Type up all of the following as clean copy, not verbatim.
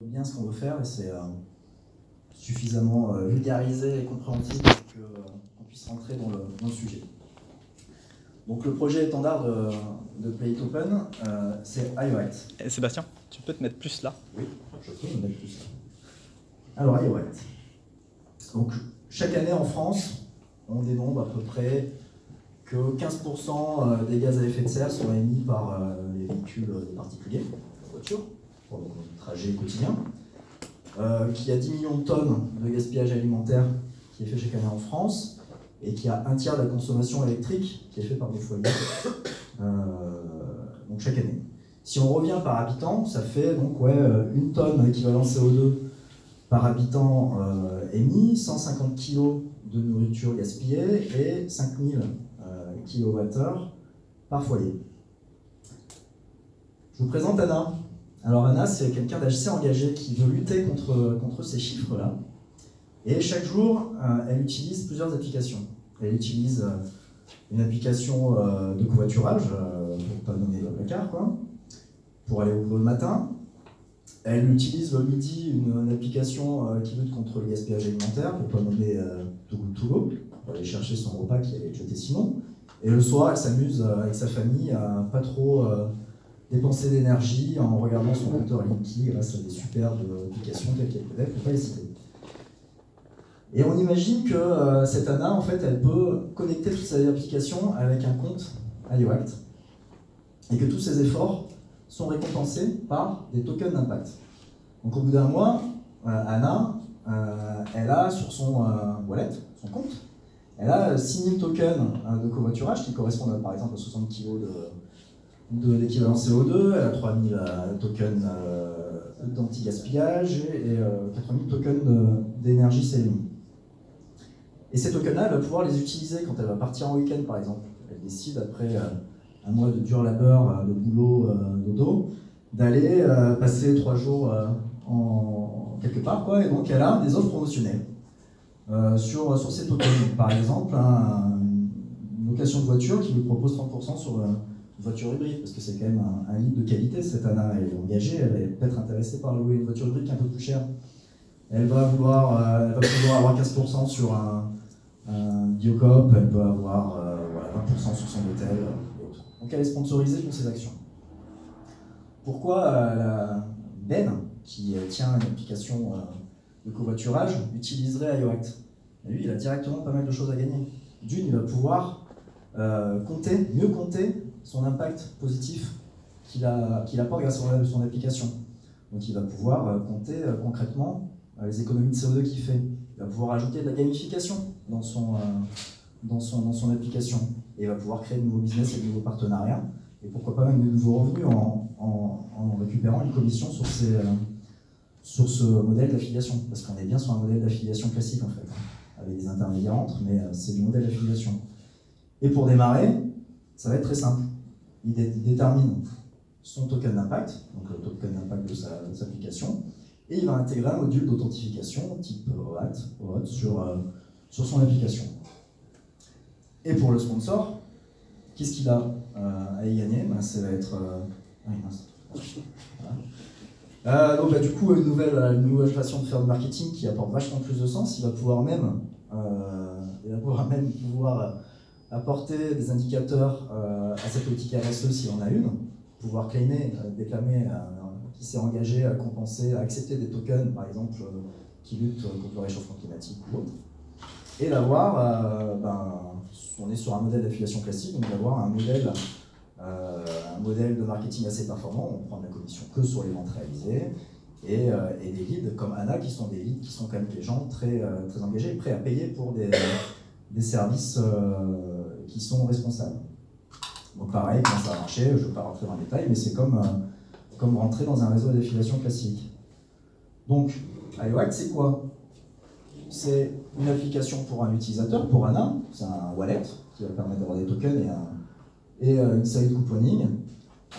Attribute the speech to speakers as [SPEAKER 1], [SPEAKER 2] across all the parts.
[SPEAKER 1] bien ce qu'on veut faire et c'est suffisamment vulgarisé et compréhensible pour qu'on puisse rentrer dans le sujet. Donc le projet étendard de Play It Open, c'est iOAct.
[SPEAKER 2] Sébastien, tu peux te mettre plus là?
[SPEAKER 1] Oui, je peux me mettre plus là. Alors iOAct. Donc chaque année en France, on dénombre à peu près que 15% des gaz à effet de serre sont émis par les véhicules particuliers, les voitures, pour le trajet quotidien. Qu'il y a 10 millions de tonnes de gaspillage alimentaire qui est fait chaque année en France, et qu'il y a un tiers de la consommation électrique qui est fait par des foyers, donc chaque année. Si on revient par habitant, ça fait donc une tonne équivalent CO2 par habitant émis, 150 kg de nourriture gaspillée et 5000 kWh par foyer. Je vous présente Anna. Alors Anna, c'est quelqu'un d'assez engagé qui veut lutter contre ces chiffres-là. Et chaque jour, elle utilise plusieurs applications. Elle utilise une application de covoiturage, pour ne pas nommer le placard, quoi, pour aller au boulot le matin. Elle utilise le midi une application qui lutte contre le gaspillage alimentaire, pour ne pas nommer Too Good To Go, pour aller chercher son repas qui allait être jeté sinon. Et le soir, elle s'amuse avec sa famille à pas trop dépenser d'énergie en regardant son compteur Linky grâce à des superbes applications telles qu'elle peut-être, pour ne pas les citer. Et on imagine que cette Anna, en fait, elle peut connecter toutes ces applications avec un compte iOAct et que tous ses efforts sont récompensés par des tokens d'impact. Donc au bout d'un mois, Anna, elle a sur son wallet, son compte, elle a 6000 tokens de covoiturage qui correspondent par exemple à 60 kg d'équivalent CO2, elle a 3000 tokens d'anti-gaspillage et 4000 tokens d'énergie CLI. Et ces tokens-là, elle va pouvoir les utiliser quand elle va partir en week-end, par exemple. Elle décide, après un mois de dur labeur, de boulot, dodo, d'aller passer 3 jours en quelque part, quoi, et donc elle a des offres promotionnelles sur ces tokens. Par exemple, une location de voiture qui lui propose 30% sur une voiture hybride, parce que c'est quand même un lead de qualité. Cette Anna, elle est engagée, elle est peut-être intéressée par louer une voiture hybride qui est un peu plus chère. Elle va pouvoir avoir 15% sur un Biocop, elle peut avoir 20% sur son hôtel et autres. Donc elle est sponsorisée pour ses actions. Pourquoi Ben, qui tient une application de covoiturage, utiliserait iOAct? Lui, il a directement pas mal de choses à gagner. D'une, il va pouvoir mieux compter son impact positif qu'il apporte grâce à son application. Donc il va pouvoir compter concrètement les économies de CO2 qu'il fait. Il va pouvoir ajouter de la gamification dans son application. Et il va pouvoir créer de nouveaux business et de nouveaux partenariats. Et pourquoi pas même de nouveaux revenus en récupérant une commission sur ce modèle d'affiliation. Parce qu'on est bien sur un modèle d'affiliation classique en fait, avec des intermédiaires entre, mais c'est du modèle d'affiliation. Et pour démarrer, ça va être très simple. Il détermine son token d'impact, donc le token d'impact de sa application, et il va intégrer un module d'authentification type OAuth sur son application. Et pour le sponsor, qu'est-ce qu'il a à y gagner? Ça va être... voilà. Donc du coup, une nouvelle façon de faire du marketing qui apporte vachement plus de sens. Il va pouvoir même apporter des indicateurs à cette politique RSE s'il en a une, pouvoir déclamer qui s'est engagé à compenser, à accepter des tokens, par exemple, qui luttent contre le réchauffement climatique ou autre. Et d'avoir, on est sur un modèle d'affiliation classique, donc d'avoir un modèle de marketing assez performant. On prend de la commission que sur les ventes réalisées, et des leads comme Anna, qui sont des leads qui sont quand même des gens très engagés, prêts à payer pour des services qui sont responsables. Donc pareil, comment ça va marcher, je ne veux pas rentrer dans les détails, mais c'est comme rentrer dans un réseau d'affiliation classique. Donc, iOAct, c'est quoi? C'est une application pour un utilisateur, pour Anna, c'est un wallet qui va permettre d'avoir des tokens et une série de couponing,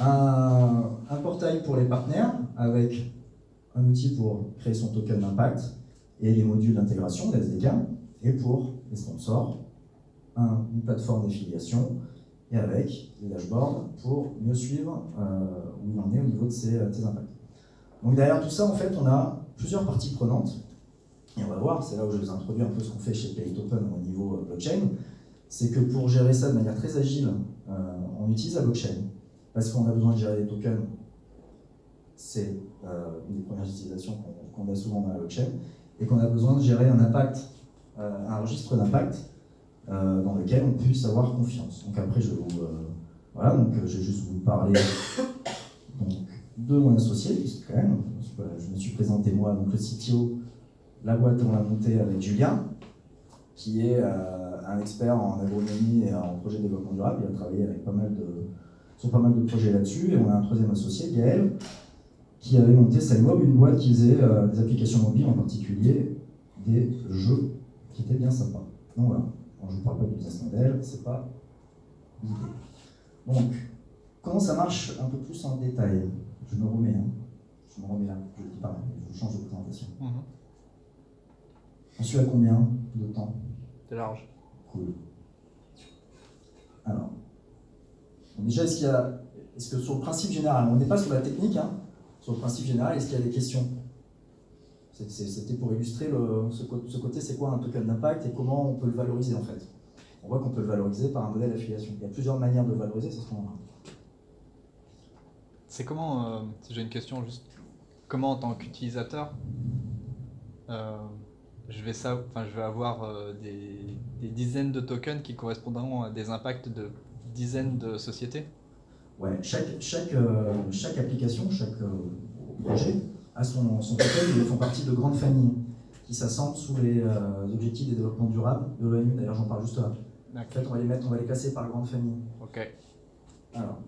[SPEAKER 1] un portail pour les partenaires avec un outil pour créer son token d'impact et des modules d'intégration, des SDK, et pour les sponsors, une plateforme d'affiliation et avec des dashboards pour mieux suivre où il en est au niveau de ses impacts. Donc derrière tout ça, en fait, on a plusieurs parties prenantes. Et on va voir, c'est là où je vous introduis un peu ce qu'on fait chez PayItOpen au niveau blockchain. C'est que pour gérer ça de manière très agile, on utilise la blockchain. Parce qu'on a besoin de gérer des tokens. C'est une des premières utilisations qu'on a souvent dans la blockchain. Et qu'on a besoin de gérer un impact, un registre d'impact dans lequel on puisse avoir confiance. Donc après, je vais voilà, donc je vais juste vous parler donc, de mon associé, puisque quand même, je me suis présenté moi, donc le CTO, la boîte on l'a montée avec Julien, qui est un expert en agronomie et en projet de développement durable. Il a travaillé avec sur pas mal de projets là-dessus. Et on a un troisième associé, Gaël, qui avait monté SideMob, une boîte qui faisait des applications mobiles, en particulier des jeux qui étaient bien sympas. Donc voilà, quand je ne vous parle pas du business model, c'est pas l'idée. Donc, comment ça marche un peu plus en détail? Je me remets, là, je ne dis pas, je change de présentation. On suit à combien de temps?
[SPEAKER 2] C'est large.
[SPEAKER 1] Cool. Alors, déjà, est-ce que sur le principe général, on n'est pas sur la technique, hein, sur le principe général, est-ce qu'il y a des questions? C'était pour illustrer ce côté, c'est quoi un token d'impact et comment on peut le valoriser en fait. On voit qu'on peut le valoriser par un modèle d'affiliation. Il y a plusieurs manières de le valoriser, c'est ce qu'on a.
[SPEAKER 2] C'est comment, si j'ai une question juste, comment en tant qu'utilisateur, je vais avoir des dizaines de tokens qui correspondront à des impacts de dizaines de sociétés?
[SPEAKER 1] Ouais, chaque application, chaque projet a son token, ils font partie de grandes familles qui s'assemblent sous les objectifs des développements durables de l'ONU, d'ailleurs j'en parle juste là. En fait, on va les classer par grandes familles.
[SPEAKER 2] Ok.
[SPEAKER 1] Alors,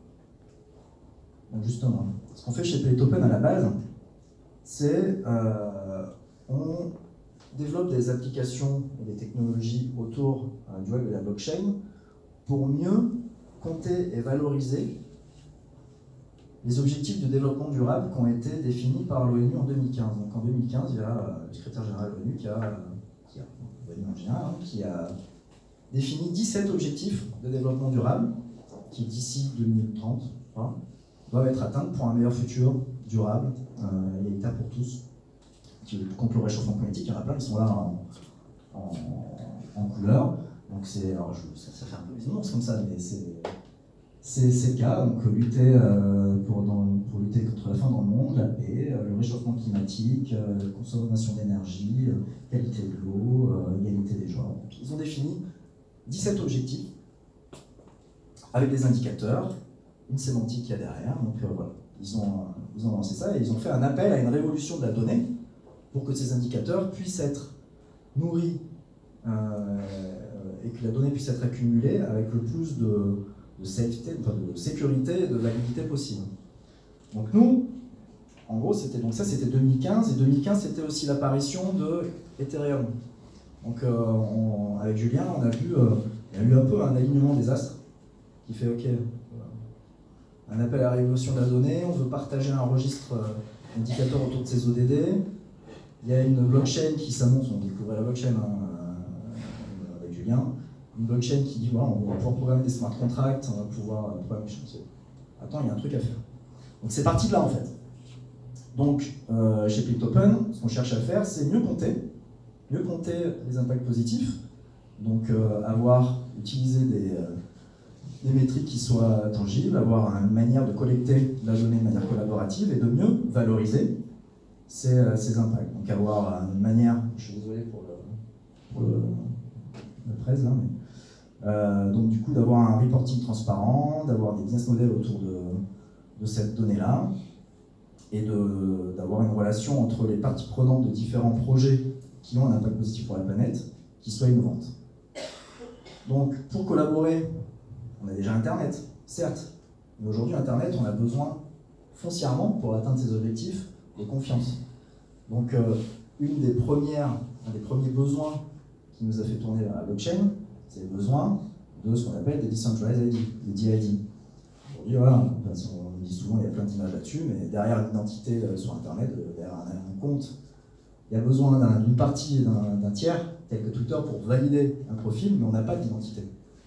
[SPEAKER 1] donc justement, ce qu'on fait chez PayItOpen à la base, c'est on développe des applications et des technologies autour du web et de la blockchain pour mieux compter et valoriser les objectifs de développement durable qui ont été définis par l'ONU en 2015. Donc en 2015, il y a le secrétaire général de l'ONU qui a défini 17 objectifs de développement durable qui, d'ici 2030, doivent être atteints pour un meilleur futur durable, égalitaire pour tous, qui lutte contre le réchauffement climatique. Il y en a plein qui sont là en couleur. Donc ça fait un peu bisounours comme ça, mais c'est le cas. Donc lutter pour lutter contre la faim dans le monde, la paix, le réchauffement climatique, consommation d'énergie, qualité de l'eau, égalité des genres. Donc, ils ont défini 17 objectifs avec des indicateurs, une sémantique qu'il y a derrière. Donc voilà, ils ont lancé ça et ils ont fait un appel à une révolution de la donnée pour que ces indicateurs puissent être nourris et que la donnée puisse être accumulée avec le plus de sécurité et de validité possible. Donc nous, en gros, c'était 2015, et 2015 c'était aussi l'apparition de Ethereum. Donc avec Julien, il y a eu un peu un alignement des astres qui fait ok, un appel à la révolution de la donnée, on veut partager un registre indicateur autour de ces ODD. Il y a une blockchain qui s'annonce, on découvrait la blockchain avec Julien, une blockchain qui dit voilà, on va pouvoir programmer des smart contracts, on va pouvoir programmer. Attends, il y a un truc à faire. Donc c'est parti de là en fait. Donc chez PayItOpen, ce qu'on cherche à faire, c'est mieux compter les impacts positifs, donc utiliser des métriques qui soient tangibles, avoir une manière de collecter la donnée de manière collaborative et de mieux valoriser ces impacts. Donc avoir une manière, je suis désolé pour le 13 là, mais donc du coup d'avoir un reporting transparent, d'avoir des business models autour de cette donnée-là, et d'avoir une relation entre les parties prenantes de différents projets qui ont un impact positif pour la planète, qui soit innovante. Donc pour collaborer, on a déjà Internet, certes, mais aujourd'hui Internet, on a besoin foncièrement, pour atteindre ces objectifs, de confiance. Donc un des premiers besoins qui nous a fait tourner vers la blockchain, c'est le besoin de ce qu'on appelle des Decentralized ID, des DID. Aujourd'hui, voilà, on dit souvent il y a plein d'images là-dessus, mais derrière une identité sur Internet, derrière un compte, il y a besoin d'une partie d'un tiers, tel que Twitter, pour valider un profil, mais on n'a pas d'identité.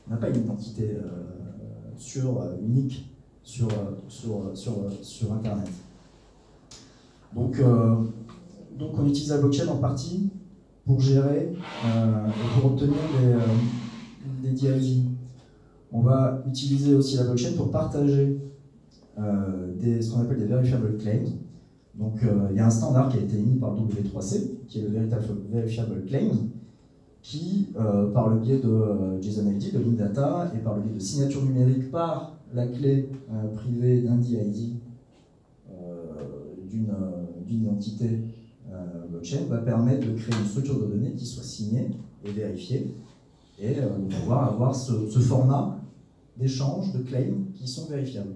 [SPEAKER 1] On n'a pas une identité unique sur Internet. Donc on utilise la blockchain en partie pour gérer et pour obtenir des DID. On va utiliser aussi la blockchain pour partager ce qu'on appelle des verifiable claims. Donc il y a un standard qui a été émis par le W3C, qui est le verifiable claim, qui, par le biais de JSON ID, de link data, et par le biais de signature numérique par la clé privée d'un DID d'une identité blockchain, va permettre de créer une structure de données qui soit signée et vérifiée, et de pouvoir avoir ce format d'échange, de claims qui sont vérifiables.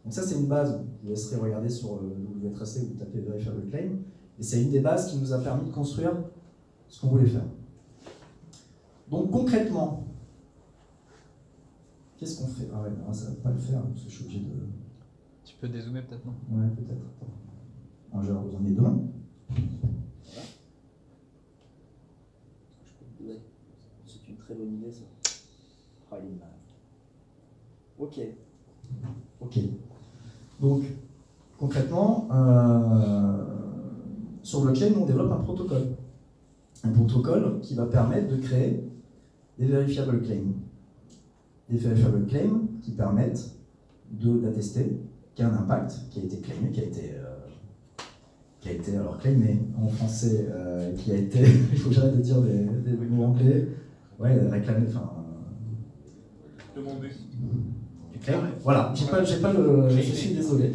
[SPEAKER 1] Donc ça, c'est une base. Je vous laisserai regarder sur le W3C où vous tapez verifiable claim, et c'est une des bases qui nous a permis de construire ce qu'on voulait faire. Donc concrètement, qu'est-ce qu'on fait? Ah ouais, non, ça ne va pas le faire, parce que je suis obligé de...
[SPEAKER 2] Tu peux dézoomer peut-être, non?
[SPEAKER 1] Ouais, peut-être. Alors, je vais vous emmener demain.
[SPEAKER 3] Ouais, c'est une très bonne idée, ça. Oh, il est mal. Ok.
[SPEAKER 1] Ok. Donc, concrètement, sur blockchain, on développe un protocole. Un protocole qui va permettre de créer des verifiable claims. Des verifiable claims qui permettent d'attester qu'il y a un impact qui a été claimé, qui a été alors claimé en français, qui a été, il faut que j'arrête de dire des mots anglais, ouais, réclamé, enfin...
[SPEAKER 4] Demandé.
[SPEAKER 1] Voilà, j'ai pas le... Je suis désolé.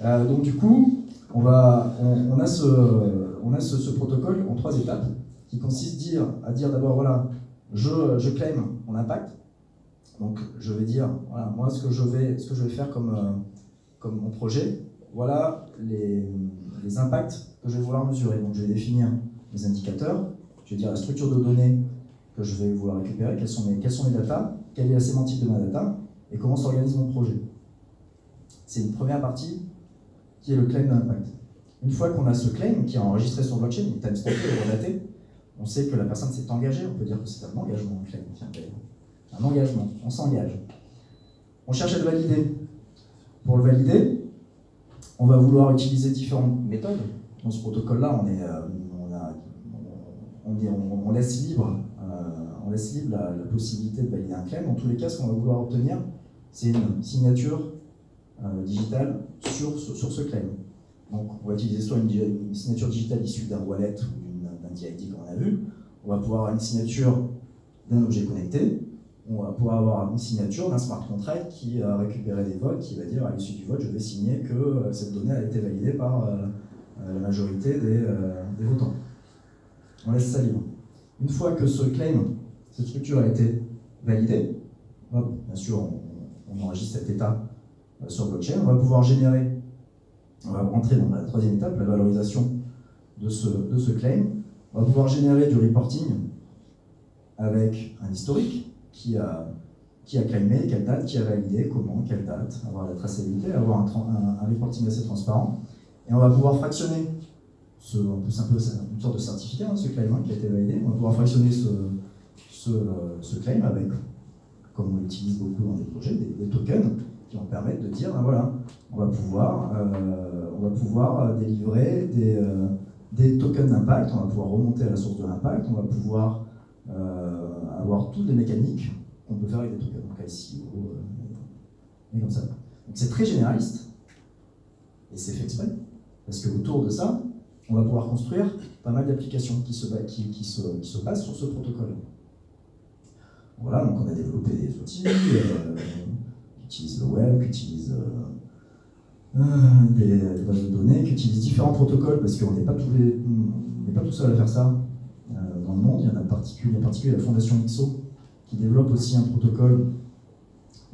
[SPEAKER 1] Donc du coup, on a ce protocole en 3 étapes qui consiste à dire d'abord, voilà, je claim mon impact. Donc je vais dire, voilà, moi ce que je vais faire comme mon projet, voilà les impacts que je vais vouloir mesurer. Donc je vais définir mes indicateurs, je vais dire la structure de données que je vais vouloir récupérer, quelles sont mes datas, quelle est la sémantique de ma data, et comment s'organise mon projet. C'est une première partie qui est le claim d'impact. Une fois qu'on a ce claim qui est enregistré sur blockchain, il est timestampé et redaté, on sait que la personne s'est engagée, on peut dire que c'est un engagement, un claim. Tiens, un engagement, on s'engage. On cherche à le valider. Pour le valider, on va vouloir utiliser différentes méthodes. Dans ce protocole-là, on laisse libre la possibilité de valider un claim. Dans tous les cas, ce qu'on va vouloir obtenir, c'est une signature digitale sur ce claim. Donc, on va utiliser soit une signature digitale issue d'un wallet ou d'un DID comme on a vu. On va pouvoir avoir une signature d'un objet connecté. On va pouvoir avoir une signature d'un smart contract qui a récupéré des votes, qui va dire à l'issue du vote, je vais signer que cette donnée a été validée par la majorité des votants. On laisse ça libre. Une fois que ce claim, cette structure a été validée, hop, bien sûr, on enregistre cet état sur blockchain, on va pouvoir générer, on va rentrer dans la 3e étape, la valorisation de ce claim. On va pouvoir générer du reporting avec un historique, qui a claimé, quelle date, qui a validé, comment, quelle date, avoir la traçabilité, avoir un reporting assez transparent. Et on va pouvoir fractionner, c'est un peu une sorte de certificat, ce claim qui a été validé. On va pouvoir fractionner ce claim avec, comme on l'utilise beaucoup dans des projets, des tokens qui vont permettre de dire, ben voilà, on va pouvoir délivrer des tokens d'impact, on va pouvoir remonter à la source de l'impact, on va pouvoir avoir toutes les mécaniques qu'on peut faire avec des tokens, donc ICO, et comme ça. Donc c'est très généraliste, et c'est fait exprès, parce qu'autour de ça, on va pouvoir construire pas mal d'applications qui se basent sur ce protocole. Voilà, donc on a développé des outils qui utilisent le web, qui utilisent des bases de données, qui utilisent différents protocoles, parce qu'on n'est pas tout seul à faire ça. Dans le monde, il y en a en particulier la Fondation XO qui développe aussi un protocole.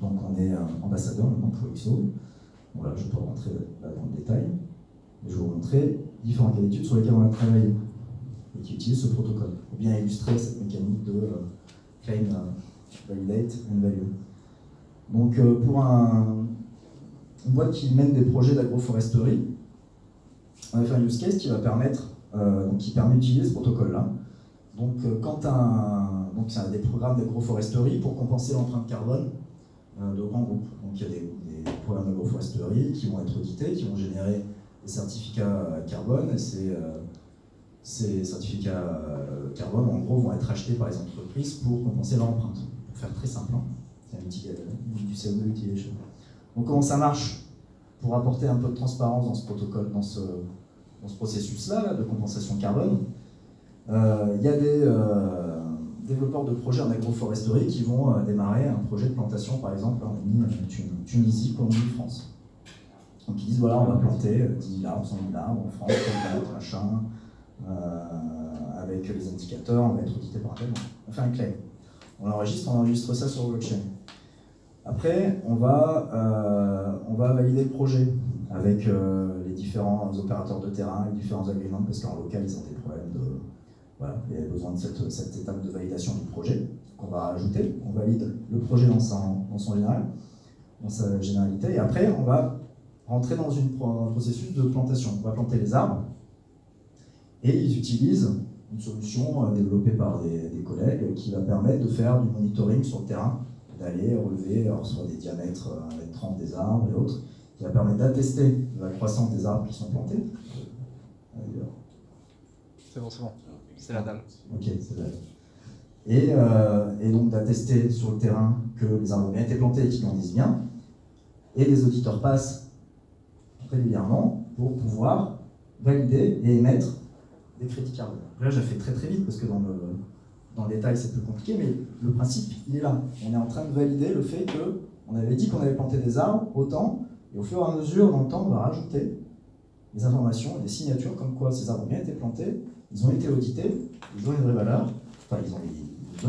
[SPEAKER 1] Donc on est ambassadeur maintenant pour XO. Voilà, je ne vais pas rentrer là dans le détail, mais je vais vous montrer différents cas d'études sur lesquels on a travaillé et qui utilisent ce protocole pour bien illustrer cette mécanique de claim, validate and value. Donc pour une boîte qui mène des projets d'agroforesterie, on va faire un use case qui va permettre, qui permet d'utiliser ce protocole-là. Donc, donc c'est des programmes d'agroforesterie pour compenser l'empreinte carbone de grands groupes. Donc il y a des programmes d'agroforesterie qui vont être audités, qui vont générer certificats carbone. Et ces certificats carbone, en gros, vont être achetés par les entreprises pour compenser leur empreinte. Pour faire très simple, hein. C'est un outil du CO2 Utilization. Donc comment ça marche? Pour apporter un peu de transparence dans ce protocole, dans ce processus-là de compensation carbone, il y a des développeurs de projets en agroforesterie qui vont démarrer un projet de plantation, par exemple, en Tunisie, Colombie, France. Donc ils disent, voilà, on va planter 10 000 arbres, 100 000 arbres en France, machin, avec les indicateurs, on va être audité par un tel. On fait un claim. On enregistre ça sur blockchain. Après, on va valider le projet avec les différents opérateurs de terrain, les différents agréments, parce qu'en local, ils ont des problèmes de... Voilà, il y a besoin de cette étape de validation du projet qu'on va rajouter. On valide le projet dans sa généralité, et après, on va rentrer dans un processus de plantation. On va planter les arbres, et ils utilisent une solution développée par des collègues qui va permettre de faire du monitoring sur le terrain, d'aller relever soit des diamètres 1,30 m des arbres et autres, qui va permettre d'attester la croissance des arbres qui sont plantés.
[SPEAKER 2] C'est bon, c'est la dalle.
[SPEAKER 1] Ok, c'est la dalle. Et donc d'attester sur le terrain que les arbres ont bien été plantés et qu'ils grandissent bien. Et les auditeurs passent régulièrement pour pouvoir valider et émettre des crédits carbone. Là, j'ai fait très très vite parce que dans le détail c'est plus compliqué, mais le principe il est là. On est en train de valider le fait qu'on avait dit qu'on avait planté des arbres autant, et au fur et à mesure dans le temps on va rajouter des informations et des signatures comme quoi ces arbres ont bien été plantés, ils ont été audités, ils ont une vraie valeur, enfin ils ont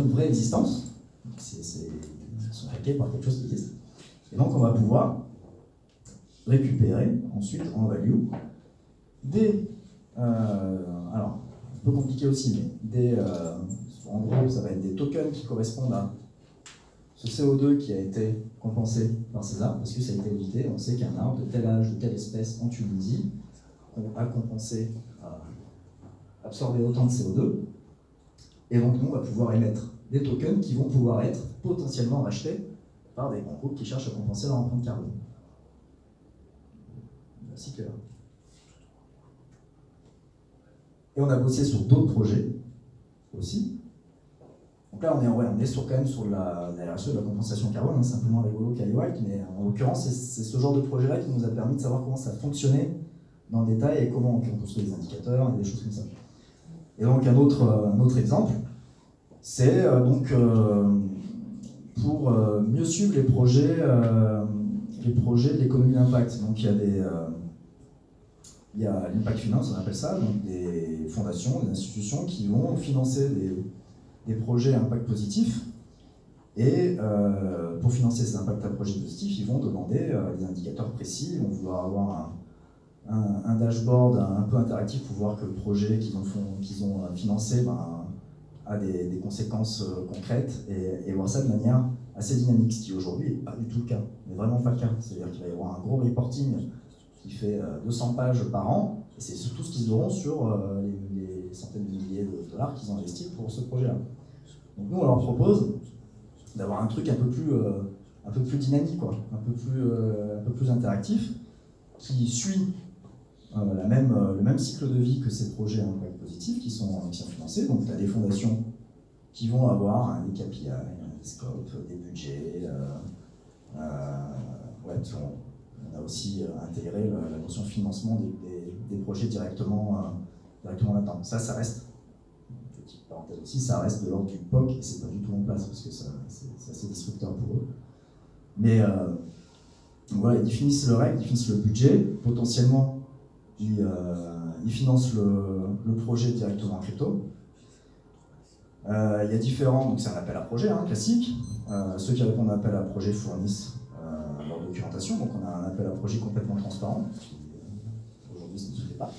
[SPEAKER 1] une vraie existence, ils sont hackés par quelque chose qui existe. Et donc on va pouvoir récupérer ensuite en value des... alors, un peu compliqué aussi, mais en gros, ça va être des tokens qui correspondent à ce CO2 qui a été compensé par ces arbres, parce que ça a été audité. On sait qu'un arbre de tel âge, de telle espèce en Tunisie a compensé, absorbé autant de CO2. Et donc, nous, on va pouvoir émettre des tokens qui vont pouvoir être potentiellement rachetés par des grands groupes qui cherchent à compenser leur empreinte carbone. C'est clair. Et on a bossé sur d'autres projets aussi. Donc là, on est quand même sur la RSE, de la compensation carbone, hein, simplement rigolo Kali White, mais en l'occurrence, c'est ce genre de projet-là qui nous a permis de savoir comment ça fonctionnait dans le détail et comment on construit des indicateurs et des choses comme ça. Et donc un autre exemple, c'est pour mieux suivre les projets de l'économie d'impact. Donc il y a l'Impact Finance, on appelle ça, donc des fondations, des institutions qui vont financer des projets à impact positif. Et pour financer ces impacts à projets positifs, ils vont demander des indicateurs précis, ils vont vouloir avoir un dashboard un peu interactif pour voir que le projet qu'ils ont financé a des conséquences concrètes et voir ça de manière assez dynamique, ce qui aujourd'hui n'est pas du tout le cas, mais vraiment pas le cas. C'est-à-dire qu'il va y avoir un gros reporting qui fait 200 pages par an, et c'est surtout ce qu'ils auront sur les centaines de milliers de dollars qu'ils ont investis pour ce projet-là. Donc nous, on leur propose d'avoir un truc un peu plus dynamique, quoi, un peu plus interactif, qui suit le même cycle de vie que ces projets à impact positif qui sont financés. Donc tu as des fondations qui vont avoir des KPI, des scopes, des budgets, on a aussi intégré la notion de financement des projets directement là-dedans. Ça reste, petite parenthèse aussi, ça reste de l'ordre du POC et c'est pas du tout en place parce que c'est assez disrupteur pour eux. Mais voilà, ils définissent le règle, ils définissent le budget, potentiellement ils financent le projet directement en crypto. Il y a différents, donc c'est un appel à projet classique. Ceux qui répondent à l'appel à projet fournissent leur documentation, donc on a un appel à projet complètement transparent, qui aujourd'hui ça ne se fait pas,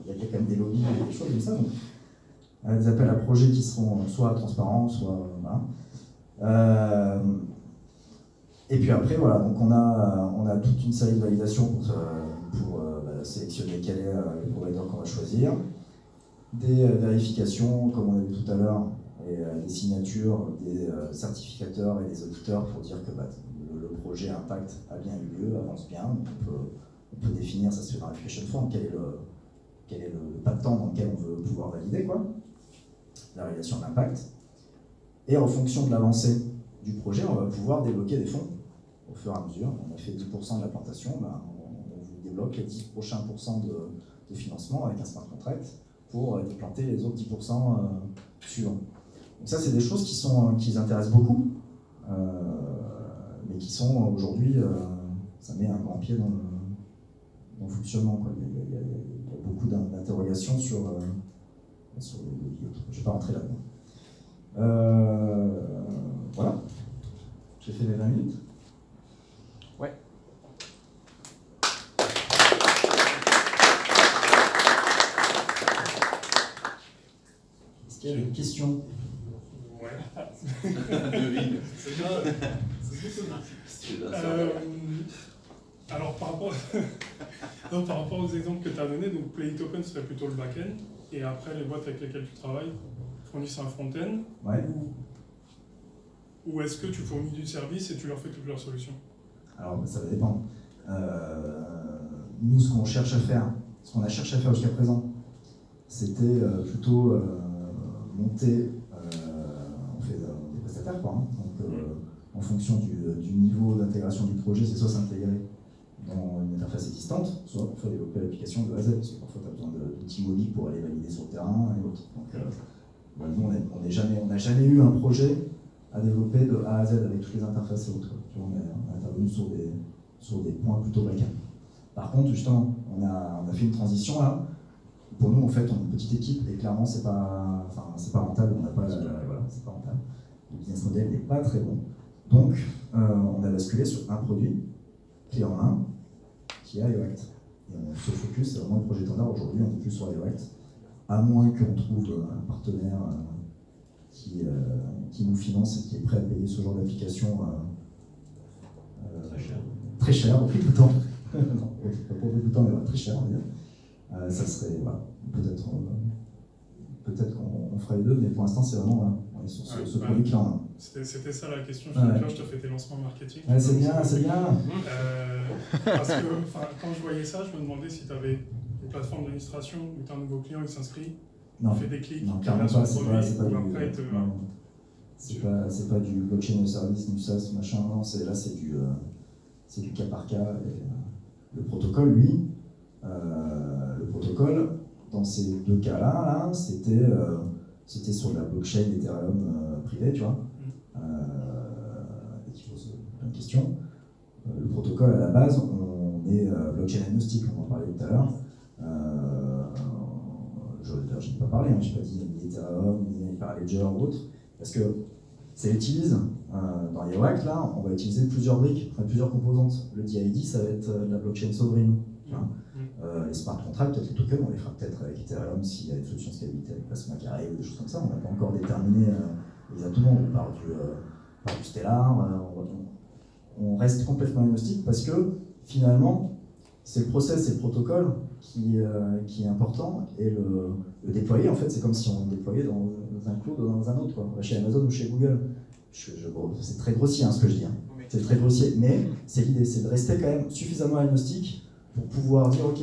[SPEAKER 1] il y a quand même des lobbies et des choses comme ça, donc des appels à projet qui seront soit transparents, soit... et puis après, voilà, donc on a toute une série de validations pour sélectionner quel est le provider qu'on va choisir, des vérifications, comme on a vu tout à l'heure, et des signatures des certificateurs et des auditeurs pour dire que le projet Impact a bien eu lieu, avance bien, donc On peut définir, ça se fait dans l'application form, quel est le pas de temps dans lequel on veut pouvoir valider quoi, la réalisation de l'impact. Et en fonction de l'avancée du projet, on va pouvoir débloquer des fonds au fur et à mesure. On a fait 10% de la plantation, ben, on vous débloque les 10 prochains pourcents de financement avec un smart contract pour déplanter les autres 10% suivants. Donc ça, c'est des choses qui intéressent beaucoup, mais qui sont aujourd'hui, ça met un grand pied dans le fonctionnement, quoi. Il y a beaucoup d'interrogations sur je ne vais pas rentrer là-dedans. Voilà. J'ai fait mes 20 minutes.
[SPEAKER 2] Ouais.
[SPEAKER 1] Est-ce qu'il y a des questions?
[SPEAKER 5] Ouais. Devine. Alors par rapport aux exemples que tu as donnés, donc PlayToken serait plutôt le back-end, et après les boîtes avec lesquelles tu travailles fournissent un front-end,
[SPEAKER 1] Ouais.
[SPEAKER 5] ou est-ce que tu fournis du service et tu leur fais toutes leurs solutions?
[SPEAKER 1] Alors ça va dépendre. Nous, ce qu'on cherche à faire, ce qu'on a cherché à faire jusqu'à présent, c'était plutôt monter, on fait des prestataires quoi, hein. Donc en fonction du niveau d'intégration du projet, c'est soit s'intégrer dans une interface existante, soit on fait développer l'application de A à Z, parce que parfois tu as besoin d'outils mobiles pour aller valider sur le terrain et autres. Donc nous, on n'a jamais eu un projet à développer de A à Z avec toutes les interfaces et autres. On est intervenu sur des points plutôt back-end. Par contre, justement, on a fait une transition là. Pour nous, en fait, on est une petite équipe et clairement, c'est pas rentable. On n'a pas, voilà, c'est pas rentable. Le business model n'est pas très bon. Donc, on a basculé sur un produit clé en main qui est IOAct. Et on se focus, c'est vraiment le projet standard aujourd'hui. On est plus sur IOAct, à moins qu'on trouve un partenaire qui nous finance et qui est prêt à payer ce genre d'application très cher, au prix de temps. Non, pas pour le prix de temps, mais très cher, on va dire. Ça serait, voilà, peut-être qu'on fera les deux, mais pour l'instant, c'est vraiment, voilà, on est sur ce produit clé en main.
[SPEAKER 5] C'était ça la question, je te fais tes lancements marketing.
[SPEAKER 1] Ouais, c'est bien, c'est bien.
[SPEAKER 5] Parce que quand je voyais ça, je me demandais si tu avais une plateforme d'administration où tu as un nouveau client, il s'inscrit, il fait des clics,
[SPEAKER 1] non,
[SPEAKER 5] il
[SPEAKER 1] clairement
[SPEAKER 5] a son
[SPEAKER 1] pas, c'est
[SPEAKER 5] produit,
[SPEAKER 1] pas
[SPEAKER 5] ou après
[SPEAKER 1] c'est pas du blockchain service, du SaaS, machin, non, là c'est du cas par cas. Et, le protocole, lui, dans ces deux cas-là, c'était sur de la blockchain Ethereum privée, tu vois, qui pose plein de questions. Le protocole, à la base, on est blockchain agnostique, on en parlait tout à l'heure. Je n'ai pas parlé, hein, je n'ai pas dit ni Ethereum, ni Hyperledger ou autre, parce que ça utilise, dans IOAct, là, on va utiliser plusieurs briques, enfin, plusieurs composantes. Le DID, ça va être de la blockchain sovereign. Les smart contracts, peut-être les tokens, on les fera peut-être avec Ethereum s'il y a une solution de scalabilité avec Plasma Carré ou des choses comme ça. On n'a pas encore déterminé exactement, on part du Stellar, on reste complètement agnostique parce que finalement, c'est le process et le protocole qui est important, et le déployer, en fait, c'est comme si on le déployait dans un cloud ou dans un autre, quoi. Chez Amazon ou chez Google. C'est très grossier, hein, ce que je dis. Hein. C'est très grossier, mais c'est l'idée, c'est de rester quand même suffisamment agnostique pour pouvoir dire, ok,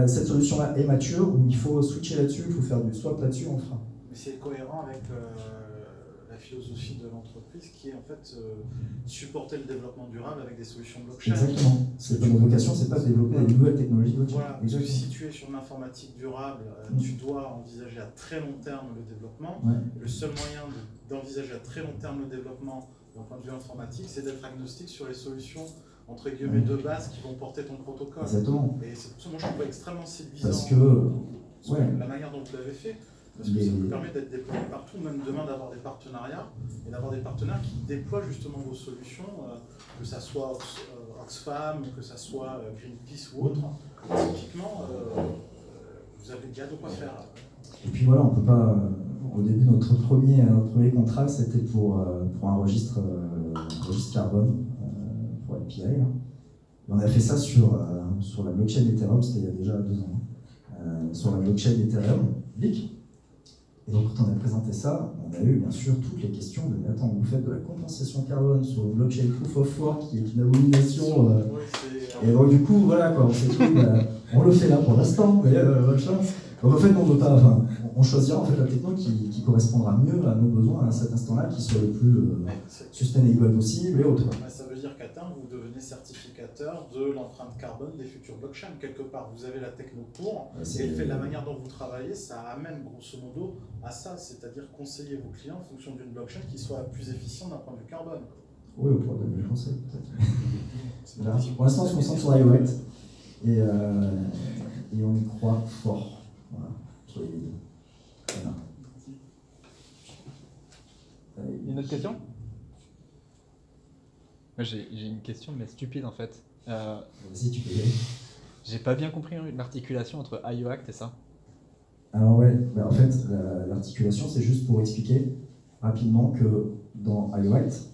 [SPEAKER 1] cette solution-là est mature, ou il faut switcher là-dessus, il faut faire du swap là-dessus, on le fera.
[SPEAKER 6] Mais c'est cohérent avec la philosophie de l'entreprise qui est en fait supporter le développement durable avec des solutions blockchain.
[SPEAKER 1] Exactement. C'est pas notre vocation, c'est pas de développer des nouvelles technologies blockchain.
[SPEAKER 6] Voilà. Parce que si tu es sur l'informatique durable, tu dois envisager à très long terme le développement.
[SPEAKER 1] Ouais.
[SPEAKER 6] Le seul moyen d'envisager à très long terme le développement d'un point de vue informatique, c'est d'être agnostique sur les solutions entre guillemets de base qui vont porter ton protocole.
[SPEAKER 1] Exactement.
[SPEAKER 6] Et c'est pour ça que moi je trouve extrêmement séduisant
[SPEAKER 1] Parce que
[SPEAKER 6] la manière dont vous l'avez fait. Parce que ça vous permet d'être déployé partout, même demain d'avoir des partenariats, et d'avoir des partenaires qui déploient justement vos solutions, que ça soit Oxfam, que ça soit Greenpeace ou autre. Typiquement, vous avez déjà de quoi faire.
[SPEAKER 1] Et puis voilà, on peut pas. Au début, notre premier contrat, c'était pour un registre carbone, pour API. Et on a fait ça sur la blockchain Ethereum, c'était il y a déjà 2 ans. Sur la blockchain Ethereum, BLIC. Et donc quand on a présenté ça, on a eu bien sûr toutes les questions de mais attends, vous faites de la compensation carbone sur une blockchain proof of work qui est une abomination. Et donc du coup, voilà quoi, on s'est dit, on le fait là pour l'instant, mais machin. Donc en fait, on veut pas, enfin, on choisira en fait la techno qui correspondra mieux à nos besoins à cet instant-là, qui soit le plus sustainable possible et autres.
[SPEAKER 6] Ça veut dire qu'à terme, vous devenez certificateur de l'empreinte carbone des futures blockchains. Quelque part, vous avez la techno pour, et le fait de la manière dont vous travaillez, ça amène grosso modo à ça, c'est-à-dire conseiller vos clients en fonction d'une blockchain qui soit plus efficiente d'un point de vue carbone.
[SPEAKER 1] Oui, au point de vue conseil, peut-être. Pour l'instant, on se concentre sur iOS et on y croit fort. Voilà. Voilà.
[SPEAKER 2] Une autre question? Moi j'ai une question mais stupide en fait.
[SPEAKER 1] Vas-y, tu peux y aller.
[SPEAKER 2] J'ai pas bien compris l'articulation entre IOACT et ça.
[SPEAKER 1] Alors ouais, en fait, l'articulation c'est juste pour expliquer rapidement que dans IOACT,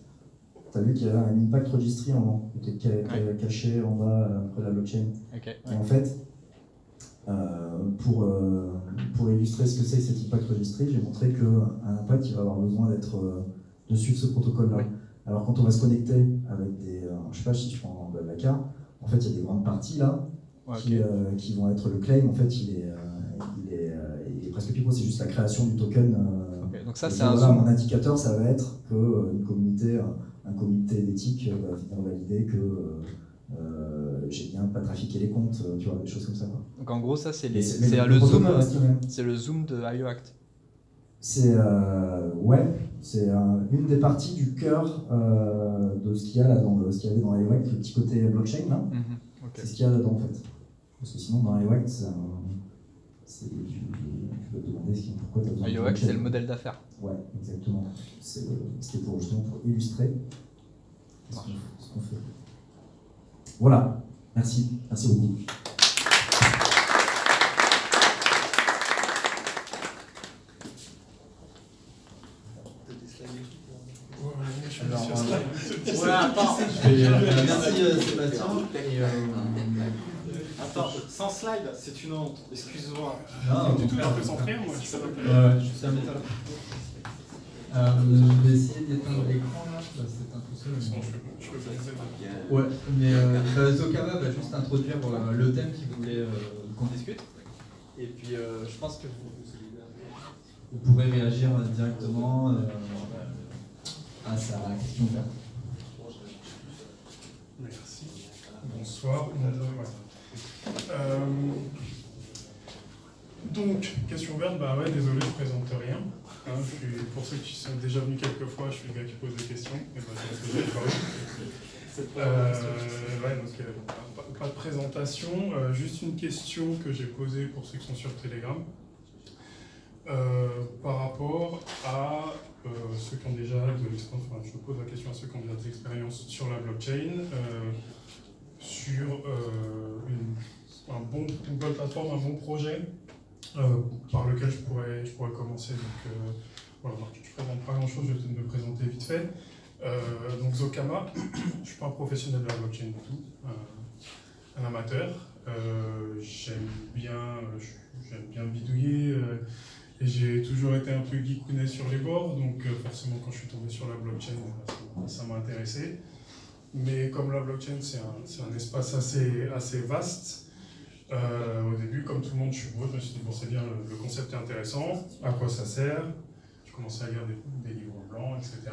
[SPEAKER 1] tu as vu qu'il y avait un impact registry en haut, qui était caché en bas après la blockchain.
[SPEAKER 2] Okay,
[SPEAKER 1] et en fait, pour illustrer ce que c'est que cet impact registry, j'ai montré qu'un impact il va avoir besoin d'être dessus de ce protocole-là. Oui. Alors quand on va se connecter avec des, je sais pas si je prends Blablacar, en fait il y a des grandes parties là qui vont être le claim. En fait il est presque pipo, c'est juste la création du token.
[SPEAKER 2] Donc ça c'est
[SPEAKER 1] mon indicateur, ça va être que un comité d'éthique va venir valider que j'ai bien pas trafiqué les comptes, tu vois, des choses comme ça. Quoi.
[SPEAKER 2] Donc en gros ça c'est le zoom de IOACT.
[SPEAKER 1] C'est c'est une des parties du cœur de ce qu'il y a là dans ce qu'il y avait dans IOACT, le petit côté blockchain là. C'est ce qu'il y a là-dedans en fait. Parce que sinon dans IOACT, tu peux te demander pourquoi tu as besoin de
[SPEAKER 2] IOACT c'est le modèle d'affaires.
[SPEAKER 1] Ouais, exactement. C'était justement pour illustrer ce qu'on fait. Voilà, merci beaucoup.
[SPEAKER 6] Merci Sébastien. Attends, sans slide, c'est une honte, excuse-moi.
[SPEAKER 5] Non, du tout, un peu centré, moi.
[SPEAKER 7] Je suis un métal. Je vais essayer d'éteindre l'écran là, c'est un peu seul. Ouais, mais Zokama va juste introduire le thème qu'il voulait qu'on discute. Et puis je pense que vous pourrez réagir directement à sa question ouverte.
[SPEAKER 5] Merci. Bonsoir. Donc, question ouverte, bah ouais, désolé, je ne présente rien. Pour ceux qui sont déjà venus quelques fois, je suis le gars qui pose des questions. Et pas de présentation, juste une question que j'ai posée pour ceux qui sont sur Telegram. Par rapport à ceux qui ont déjà de l'expérience, enfin, je pose la question à ceux qui ont déjà des expériences sur la blockchain, sur une bonne plateforme, un bon projet par lequel je pourrais commencer. Donc, voilà, je ne présente pas grand-chose, je vais peut-être me présenter vite fait. Donc Zokama, je ne suis pas un professionnel de la blockchain du tout, un amateur. J'aime bien bidouiller. Et j'ai toujours été un peu geekounet sur les bords, donc forcément quand je suis tombé sur la blockchain, ça m'a intéressé. Mais comme la blockchain c'est un espace assez vaste, au début, comme tout le monde, je me suis dit bon c'est bien, le concept est intéressant, à quoi ça sert? J'ai commencé à lire des livres blancs, etc.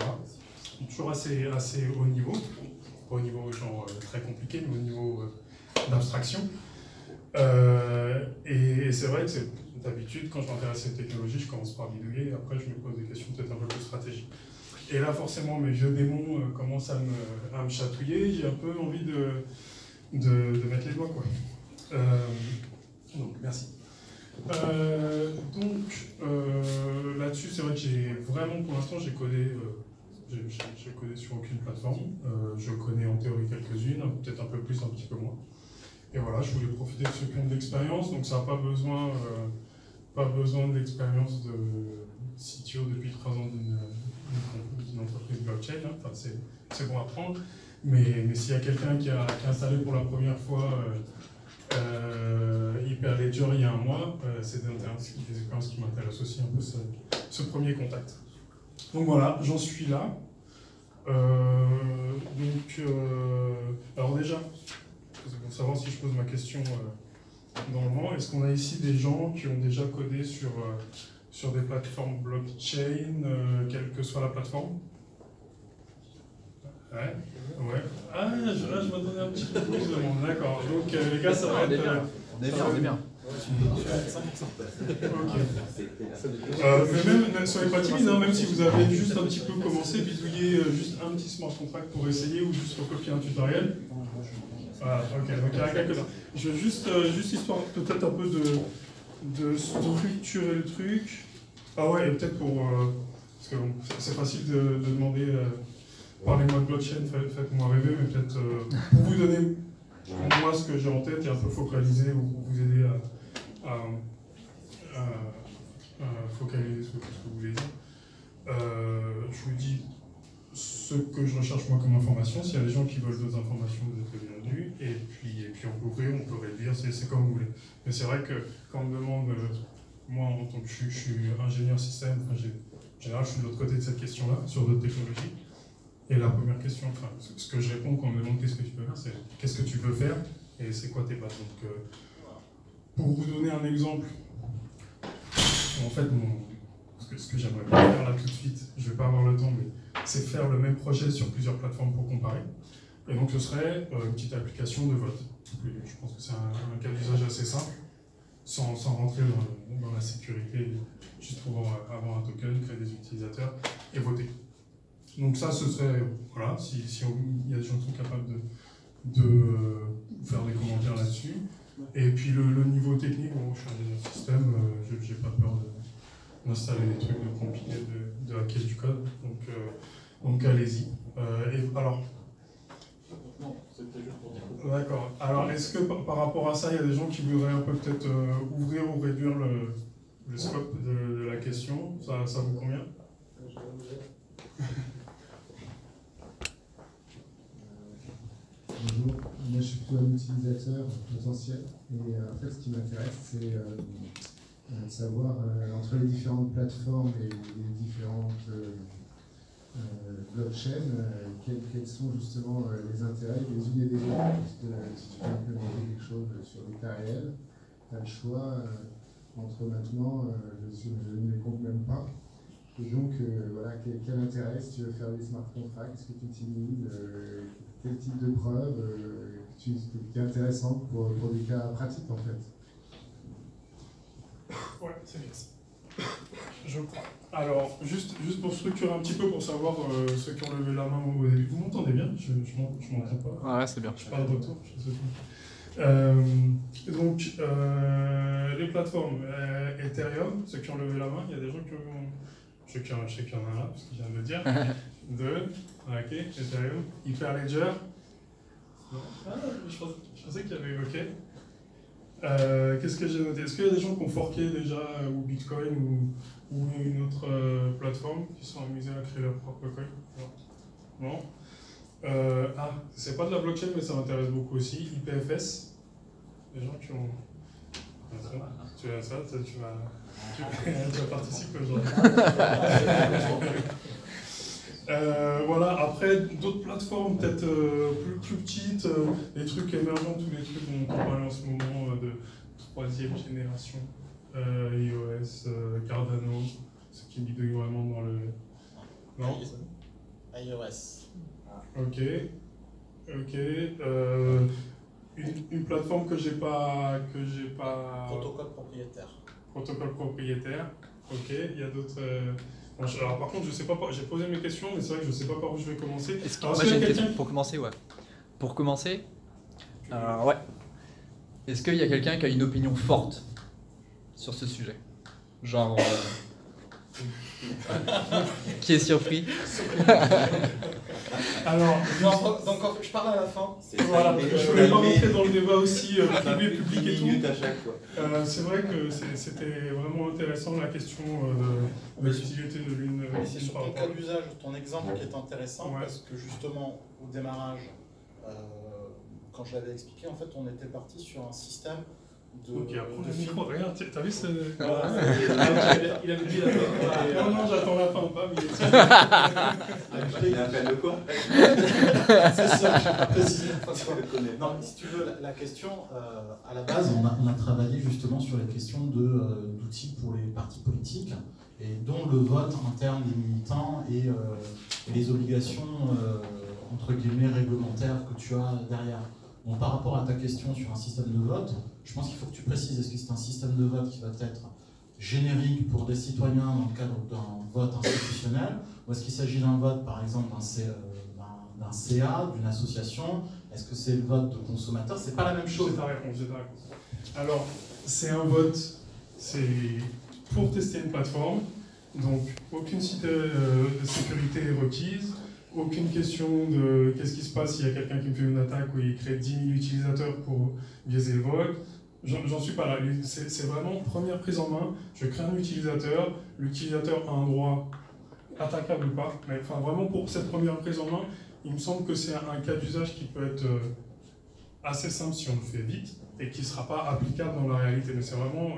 [SPEAKER 5] Toujours assez haut niveau, pas au niveau genre très compliqué, mais au niveau d'abstraction. Et c'est vrai que d'habitude, quand je m'intéresse à cette technologie, je commence par bidouiller, et après je me pose des questions peut-être un peu plus stratégiques. Et là, forcément, mes vieux démons commencent à me chatouiller, j'ai un peu envie de mettre les doigts, quoi. Donc, merci. Là-dessus, c'est vrai que j'ai vraiment, pour l'instant, j'ai codé sur aucune plateforme. Je connais en théorie quelques-unes, peut-être un peu plus, un petit peu moins. Et voilà, je voulais profiter de ceux qui ont de l'expérience, donc ça n'a pas besoin de l'expérience de CTO depuis 3 ans d'une entreprise blockchain, hein. Enfin, c'est bon à prendre, mais s'il y a quelqu'un qui a installé pour la première fois Hyperledger il y a un mois, c'est des expériences qui m'intéressent aussi un peu ce premier contact. Donc voilà, j'en suis là. Alors déjà, pour savoir si je pose ma question normalement, est-ce qu'on a ici des gens qui ont déjà codé sur des plateformes blockchain, quelle que soit la plateforme? Ouais. Ah, je m'attendais un petit peu plus de monde, d'accord. Donc les gars, ça va être...
[SPEAKER 2] On est bien.
[SPEAKER 5] Mais même, ne soyez pas timides, hein, même si vous avez juste un petit peu commencé, bidouillez juste un petit smart contract pour essayer ou juste recopier un tutoriel. Voilà, ok, donc il y en a quelques-uns. Je veux juste histoire peut-être un peu de structurer le truc. Ah ouais, et peut-être pour... parce que bon, c'est facile de demander... parlez-moi de blockchain, faites-moi rêver, mais peut-être pour vous donner moi ce que j'ai en tête et un peu focaliser ou vous aider à focaliser sur ce que vous voulez dire. Je vous dis ce que je recherche moi comme information. S'il y a des gens qui veulent d'autres informations, vous êtes les bienvenus. Et puis on peut ouvrir, on peut réduire, c'est comme vous voulez. Mais c'est vrai que quand on me demande, moi en tant que je suis ingénieur système, en général je suis de l'autre côté de cette question-là, sur d'autres technologies. Et la première question, enfin, ce que je réponds quand on me demande qu'est-ce que tu peux faire, c'est qu'est-ce que tu veux faire et c'est quoi tes bases. Donc, pour vous donner un exemple, en fait, ce que j'aimerais bien faire là tout de suite, je ne vais pas avoir le temps, mais c'est faire le même projet sur plusieurs plateformes pour comparer. Et donc, ce serait une petite application de vote. Je pense que c'est un cas d'usage assez simple, sans rentrer dans la sécurité, juste pour avoir un token, créer des utilisateurs et voter. Donc ça, ce serait, voilà, si il y a des gens qui sont capables de faire des commentaires là-dessus. Et puis le niveau technique, bon, je suis ingénieur système, j'ai pas peur d'installer des trucs, de compiler, de hacker du code, donc allez-y. Alors,
[SPEAKER 6] non, c'était juste pour dire.
[SPEAKER 5] D'accord. Alors, est-ce que par rapport à ça, il y a des gens qui voudraient un peu peut-être ouvrir ou réduire le scope de la question? Ça vous convient?
[SPEAKER 8] Bonjour, moi je suis plutôt un utilisateur potentiel et en fait ce qui m'intéresse c'est de savoir entre les différentes plateformes et les différentes blockchains quels sont justement les intérêts les unes et les autres. Parce que si tu veux implémenter quelque chose sur l'état réel, tu as le choix entre maintenant, je ne les compte même pas. Et donc, voilà, quel intérêt si tu veux faire des smart contracts, est-ce que tu utilises, quel type de preuve qui est intéressant pour des cas pratiques en fait?
[SPEAKER 5] Ouais, c'est bien ça. Je crois. Alors, juste pour structurer un petit peu, pour savoir ceux qui ont levé la main au début. Vous m'entendez bien? Je m'entends pas.
[SPEAKER 2] Ouais, c'est bien.
[SPEAKER 5] Je parle de retour. Donc, les plateformes Ethereum, ceux qui ont levé la main, il y a des gens qui ont... Je sais qu'il y en a là, parce qu'il vient de le dire. Ok, Ethereum. Hyperledger. Je pensais qu'il y avait OK. Qu'est-ce que j'ai noté? Est-ce qu'il y a des gens qui ont forqué déjà, ou Bitcoin, ou une autre plateforme, qui sont amusés à créer leur propre coin? Non. C'est pas de la blockchain, mais ça m'intéresse beaucoup aussi. IPFS. Des gens qui ont... Tu as ça, tu vas participer aujourd'hui. Voilà, après d'autres plateformes peut-être plus petites, des trucs émergents, tous les trucs dont on parle en ce moment de 3e génération, iOS, Cardano, ce qui bidouille vraiment dans le... Non,
[SPEAKER 6] iOS.
[SPEAKER 5] Ok. Une plateforme que j'ai pas...
[SPEAKER 6] Protocole propriétaire.
[SPEAKER 5] Protocole propriétaire. Ok, il y a d'autres... alors par contre, je sais pas, j'ai posé mes questions, mais c'est vrai que je sais pas par où je vais commencer.
[SPEAKER 2] Moi j'ai une question pour commencer, ouais. Pour commencer, ouais. Est-ce qu'il y a quelqu'un qui a une opinion forte sur ce sujet? Genre... qui est surpris?
[SPEAKER 5] Alors,
[SPEAKER 3] donc je parle à la fin.
[SPEAKER 5] Voilà, je voulais pas rentrer dans le débat aussi privé, public et tout.
[SPEAKER 3] À chaque fois.
[SPEAKER 5] C'est vrai que c'était vraiment intéressant la question de l'utilité de l'une.
[SPEAKER 6] C'est sur ton cas d'usage, ton exemple qui est intéressant, parce que justement, au démarrage, quand je l'avais expliqué, en fait, on était parti sur un système de.
[SPEAKER 5] Donc il y a un micro, regarde, t'as vu ce.
[SPEAKER 6] Il
[SPEAKER 5] avait dit la fin. Non, non, j'attends la fin, pas, mais il est.
[SPEAKER 3] Il a fait de quoi?
[SPEAKER 6] C'est ça, je n'ai pas précisé. Non, mais si tu veux, la question, à la base, on a travaillé justement sur les questions d'outils pour les partis politiques, et dont le vote interne des militants et les obligations, entre guillemets, réglementaires que tu as derrière. Donc, par rapport à ta question sur un système de vote, je pense qu'il faut que tu précises, est-ce que c'est un système de vote qui va être générique pour des citoyens dans le cadre d'un vote institutionnel, ou est-ce qu'il s'agit d'un vote, par exemple, d'un CA, d'une association? Est-ce que c'est le vote de consommateurs? C'est pas la même chose.
[SPEAKER 5] J'ai ta réponse. Alors, c'est un vote, c'est pour tester une plateforme, donc aucune de sécurité est requise, aucune question de qu'est-ce qui se passe s'il y a quelqu'un qui me fait une attaque ou il crée 10 000 utilisateurs pour biaiser le vote. J'en suis pas là. C'est vraiment première prise en main. Je crée un utilisateur. L'utilisateur a un droit attaquable ou pas. Mais enfin, vraiment pour cette première prise en main, il me semble que c'est un cas d'usage qui peut être assez simple si on le fait vite et qui ne sera pas applicable dans la réalité. Mais c'est vraiment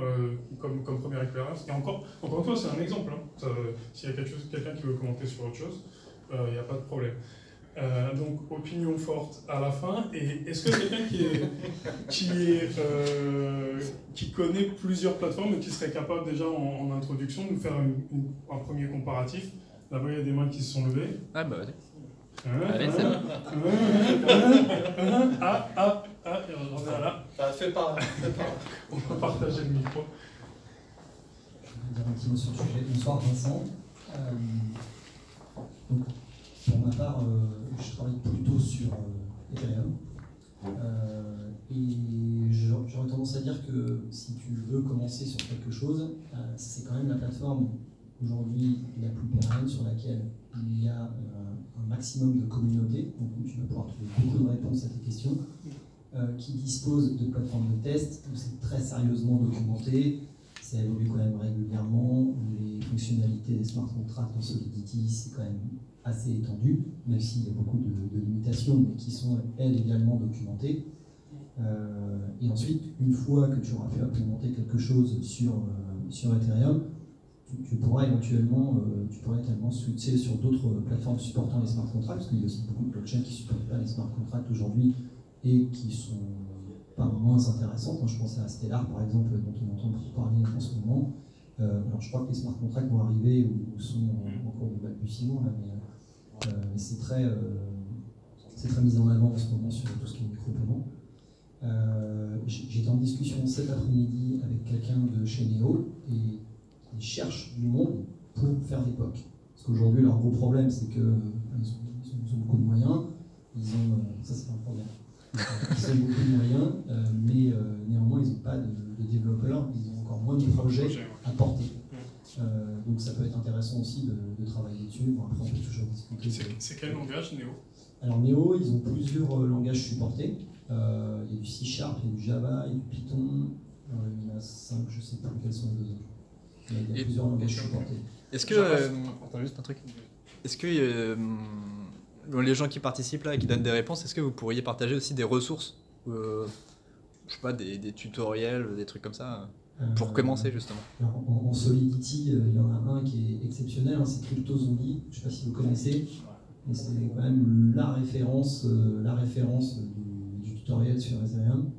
[SPEAKER 5] comme première expérience. Et encore une fois, c'est un exemple. Hein. S'il y a quelqu'un qui veut commenter sur autre chose, il n'y a pas de problème. Donc, opinion forte à la fin. Et est-ce que quelqu'un qui connaît plusieurs plateformes et qui serait capable déjà en introduction de nous faire un premier comparatif? D'abord, il y a des mains qui se sont levées.
[SPEAKER 2] Ah bah vas-y.
[SPEAKER 5] Allez, c'est bon. On est là.
[SPEAKER 6] Fais pas.
[SPEAKER 5] On va partager le micro.
[SPEAKER 9] Je vais dire un petit mot sur le sujet. Bonsoir Vincent. Donc, pour ma part, je travaille plutôt sur Ethereum. Et j'aurais tendance à dire que si tu veux commencer sur quelque chose, c'est quand même la plateforme aujourd'hui la plus pérenne sur laquelle il y a un maximum de communauté, donc tu vas pouvoir trouver beaucoup de réponses à tes questions, qui dispose de plateformes de test, où c'est très sérieusement documenté, ça évolue quand même régulièrement, les fonctionnalités des smart contracts en Solidity, c'est quand même assez étendu, même s'il y a beaucoup de limitations, mais qui sont elles également documentées. Et ensuite, une fois que tu auras pu implémenter quelque chose sur Ethereum, tu pourras éventuellement switcher sur d'autres plateformes supportant les smart contracts, parce qu'il y a aussi beaucoup de blockchains qui ne supportent pas les smart contracts aujourd'hui et qui sont pas moins intéressantes. Je pense à Stellar par exemple, dont on entend beaucoup parler en ce moment. Alors je crois que les smart contracts vont arriver ou sont en cours de balbutiement, mais c'est très mis en avant en ce moment sur tout ce qui est micro-paiement. J'étais en discussion cet après-midi avec quelqu'un de chez Neo et ils cherchent du monde pour faire des POC. Parce qu'aujourd'hui, leur gros problème, c'est qu'ils ont beaucoup de moyens. Ça, c'est un problème. Ils ont beaucoup de moyens, mais néanmoins, ils n'ont pas de développeurs, ils ont encore moins de projets à porter. Donc, ça peut être intéressant aussi de travailler dessus. Bon, après, on peut toujours discuter.
[SPEAKER 5] C'est quel langage, Neo?
[SPEAKER 9] Alors, Neo, ils ont plusieurs langages supportés. Il y a du C#, il y a du Java, il y a du Python. Il y en a 5, je ne sais pas quels sont les deux autres. Il y a plusieurs langages supportés.
[SPEAKER 2] Est-ce que... attends, juste un truc. Est-ce que les gens qui participent là et qui donnent des réponses, est-ce que vous pourriez partager aussi des ressources je sais pas, des tutoriels, des trucs comme ça, pour commencer justement?
[SPEAKER 9] Alors, en Solidity, il y en a un qui est exceptionnel, hein, c'est CryptoZombie. Je ne sais pas si vous connaissez, mais c'est quand même la référence du tutoriel sur Ethereum.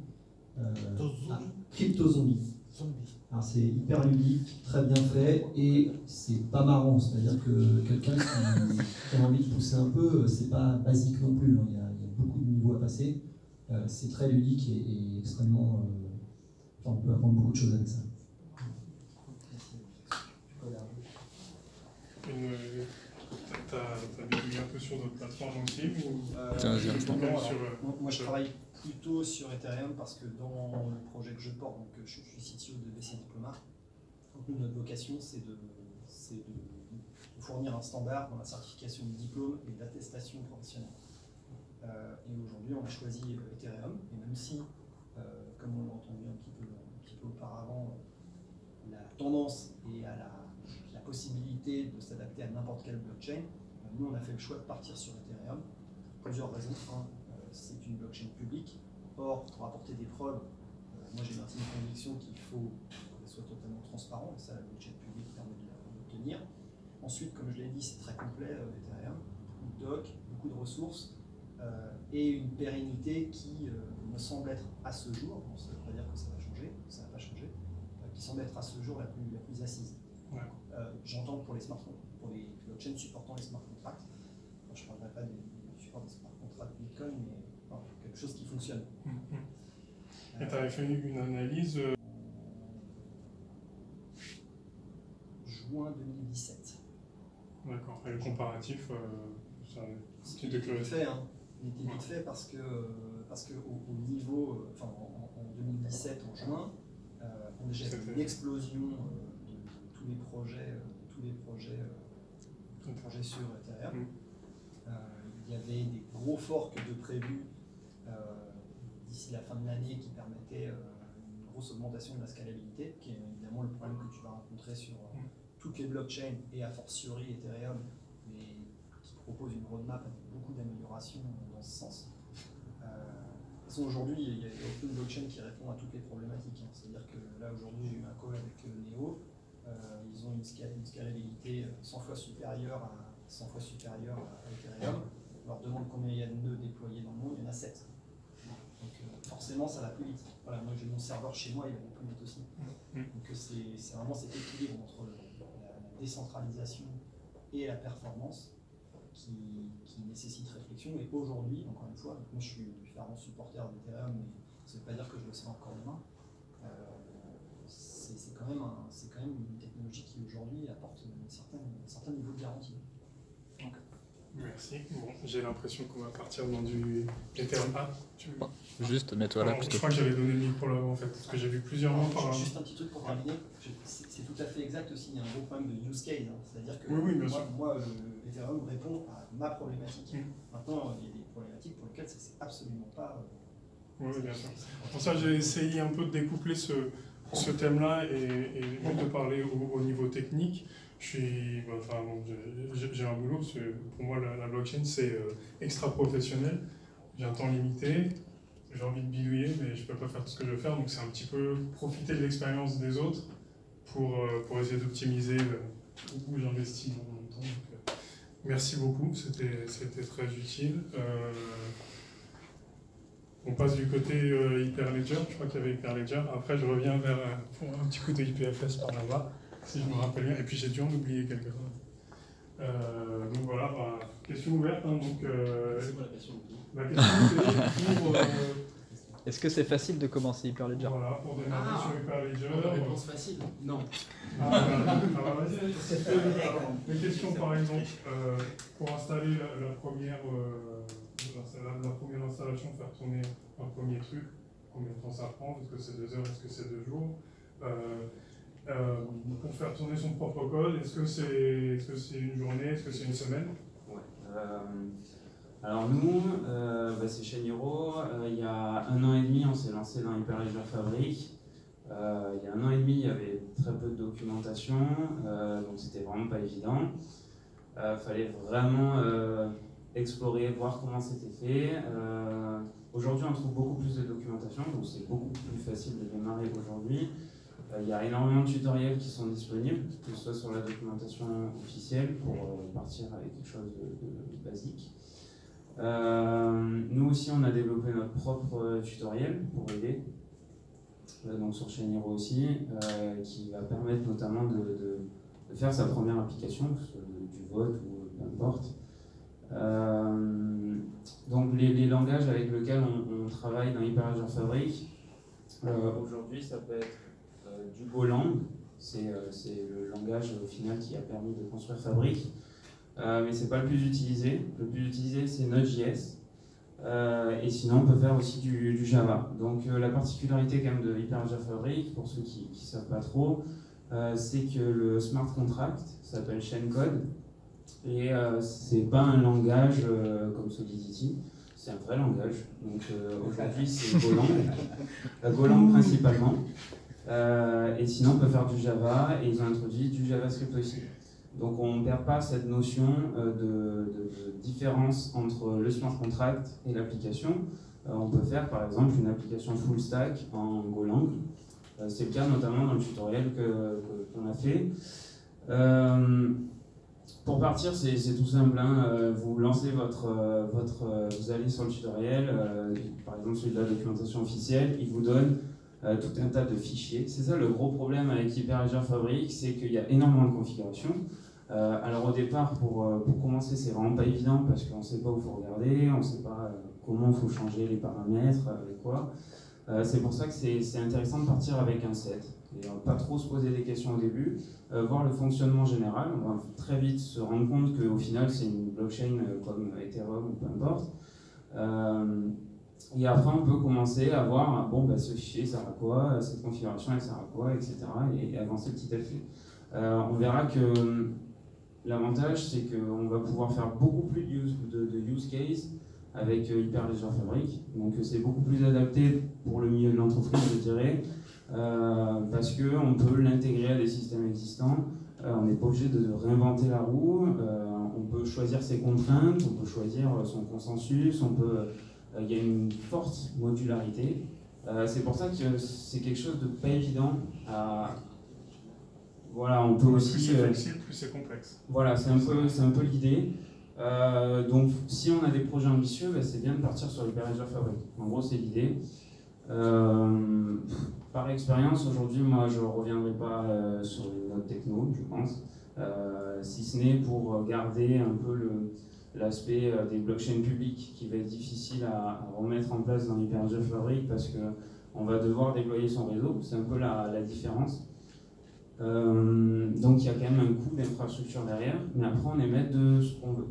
[SPEAKER 9] CryptoZombie. Alors c'est hyper ludique, très bien fait, et c'est pas marrant, c'est-à-dire que quelqu'un qui a envie de pousser un peu, c'est pas basique non plus, hein. Il y a beaucoup de niveaux à passer, c'est très ludique et extrêmement... on peut apprendre beaucoup de choses avec ça.
[SPEAKER 5] T'as débuté un peu sur d'autres plateformes aussi
[SPEAKER 10] moi je travaille plutôt sur Ethereum parce que dans le projet que je porte, donc je suis CTO de BC Diploma, donc nous, notre vocation c'est de fournir un standard dans la certification du diplôme et de l'attestation professionnelle. Et aujourd'hui on a choisi Ethereum, et même si, comme on l'a entendu un petit peu auparavant, la tendance est à la possibilité de s'adapter à n'importe quelle blockchain, nous on a fait le choix de partir sur Ethereum. Plusieurs raisons. c'est une blockchain publique. Or, pour apporter des preuves, moi j'ai l'intime conviction qu'il faut qu'elle soit totalement transparente, et ça la blockchain publique permet de l'obtenir. Ensuite, comme je l'ai dit, c'est très complet, Ethereum, beaucoup de docs, beaucoup de ressources, et une pérennité qui me semble être à ce jour, bon, ça ne veut pas dire que ça va changer, ça n'a pas changé, qui semble être à ce jour la plus assise. J'entends pour les smartphones, pour les blockchains supportant les smart contracts. Enfin, je ne parlerai pas du support des smart contracts Bitcoin, mais enfin, quelque chose qui fonctionne.
[SPEAKER 5] Et tu avais fait une analyse
[SPEAKER 10] juin 2017.
[SPEAKER 5] D'accord. Et le comparatif,
[SPEAKER 10] c'était vite fait, hein. Il était vite fait parce que au niveau, enfin en 2017, en juin, on a déjà eu une explosion de tous les projets sur Ethereum. Il y avait des gros forks de prévus d'ici la fin de l'année qui permettaient une grosse augmentation de la scalabilité, qui est évidemment le problème que tu vas rencontrer sur toutes les blockchains et a fortiori Ethereum, mais qui propose une roadmap avec beaucoup d'améliorations dans ce sens. De toute façon, aujourd'hui, il n'y a aucune blockchain qui répond à toutes les problématiques. C'est-à-dire que là, aujourd'hui, j'ai eu un call avec Neo. Ils ont une scalabilité 100 fois supérieure à Ethereum. On leur demande combien il y a de nœuds déployés dans le monde, il y en a 7. Donc forcément, ça va plus vite. Voilà, moi j'ai mon serveur chez moi, il va plus vite aussi. Donc c'est vraiment cet équilibre entre la décentralisation et la performance qui nécessite réflexion. Et aujourd'hui, encore une fois, moi je suis fervent supporter d'Ethereum, mais ça ne veut pas dire que je le serai encore demain. C'est quand même une technologie qui aujourd'hui apporte un certain niveau de garantie. Donc,
[SPEAKER 5] merci. Bon, j'ai l'impression qu'on va partir dans du Ethereum.
[SPEAKER 2] Juste mets-toi là plutôt.
[SPEAKER 5] Je crois que j'avais donné le micro là en fait, parce que j'ai vu plusieurs mots par là.
[SPEAKER 10] Juste un petit truc pour terminer. C'est tout à fait exact aussi, il y a un gros problème de use case. Hein. C'est-à-dire que moi Ethereum répond à ma problématique. Maintenant, il y a des problématiques pour lesquelles c'est absolument pas.
[SPEAKER 5] Oui, bien sûr. Pour ça, j'ai essayé un peu de découpler ce thème-là et de parler au niveau technique. J'ai un boulot, pour moi la blockchain c'est extra professionnel, j'ai un temps limité, j'ai envie de bidouiller mais je ne peux pas faire tout ce que je veux faire, donc c'est un petit peu profiter de l'expérience des autres pour essayer d'optimiser où j'investis dans mon temps. Donc, merci beaucoup, c'était très utile. On passe du côté Hyperledger, je crois qu'il y avait Hyperledger, après je reviens vers un petit coup de IPFS par là-bas. Si je me rappelle bien, et puis j'ai dû en oublier quelques-uns. Donc voilà, question ouverte. Hein, donc,
[SPEAKER 3] c'est quoi la question?
[SPEAKER 5] La question pour...
[SPEAKER 2] Est-ce que c'est facile de commencer Hyperledger?
[SPEAKER 5] Voilà, pour démarrer sur Hyperledger.
[SPEAKER 3] Réponse facile? Non.
[SPEAKER 5] Une question par exemple, pour installer la première installation, faire tourner un premier truc, combien de temps ça prend? Est-ce que c'est 2 heures? Est-ce que c'est 2 jours? Pour faire tourner son propre code, est-ce que c'est une journée, est-ce que c'est une semaine?
[SPEAKER 11] Alors nous, c'est chez Niro, il y a 1 an et demi, on s'est lancé dans Hyperledger Fabric. Il y a 1 an et demi, il y avait très peu de documentation, donc c'était vraiment pas évident. Fallait vraiment explorer, voir comment c'était fait. Aujourd'hui, on trouve beaucoup plus de documentation, donc c'est beaucoup plus facile de démarrer aujourd'hui. Il y a énormément de tutoriels qui sont disponibles, que ce soit sur la documentation officielle pour partir avec quelque chose de basique. Nous aussi, on a développé notre propre tutoriel pour aider, donc sur chez Niro aussi, qui va permettre notamment de faire sa première application, que ce soit du vote ou peu importe. Donc les langages avec lesquels on travaille dans Hyperledger Fabric, aujourd'hui ça peut être du Golang, c'est le langage au final qui a permis de construire Fabric, mais c'est pas le plus utilisé. Le plus utilisé c'est Node.js, et sinon on peut faire aussi du Java. Donc la particularité quand même de Hyperledger Fabric, pour ceux qui savent pas trop, c'est que le smart contract s'appelle Shellcode, et c'est pas un langage comme Solidity, c'est un vrai langage. Donc aujourd'hui c'est Golang principalement. Et sinon on peut faire du Java, et ils ont introduit du JavaScript aussi. Donc on ne perd pas cette notion de différence entre le smart contract et l'application. On peut faire par exemple une application full stack en Golang. C'est le cas notamment dans le tutoriel qu'on a fait. Pour partir, c'est tout simple. Hein. Vous lancez vous allez sur le tutoriel, par exemple celui de la documentation officielle, il vous donne tout un tas de fichiers. C'est ça le gros problème avec Hyperledger Fabric, c'est qu'il y a énormément de configurations. Alors au départ, pour commencer, c'est vraiment pas évident parce qu'on ne sait pas où il faut regarder, on ne sait pas comment il faut changer les paramètres, avec quoi. C'est pour ça que c'est intéressant de partir avec un set et pas trop se poser des questions au début, voir le fonctionnement général. On va très vite se rendre compte qu'au final c'est une blockchain comme Ethereum ou peu importe. Et après on peut commencer à voir bon, bah, ce fichier sert à quoi, cette configuration elle sert à quoi, etc. et avancer petit à petit. On verra que l'avantage c'est qu'on va pouvoir faire beaucoup plus de use case avec Hyperledger Fabric, donc c'est beaucoup plus adapté pour le milieu de l'entreprise, je dirais, parce qu'on peut l'intégrer à des systèmes existants, on n'est pas obligé de réinventer la roue, on peut choisir ses contraintes, on peut choisir son consensus, il y a une forte modularité. C'est pour ça que c'est quelque chose de pas évident à... Voilà, on peut aussi...
[SPEAKER 5] Plus c'est flexible, plus c'est complexe.
[SPEAKER 11] Voilà, c'est un peu l'idée. Donc, si on a des projets ambitieux, ben, c'est bien de partir sur Hyperledger Fabric. En gros, c'est l'idée. Par expérience, aujourd'hui, moi, je ne reviendrai pas sur une autre techno, je pense, si ce n'est pour garder un peu l'aspect des blockchains publiques qui va être difficile à remettre en place dans Hyperledger Fabric parce qu'on va devoir déployer son réseau. C'est un peu la différence. Donc, il y a quand même un coût d'infrastructure derrière, mais après, on est maître de ce qu'on veut.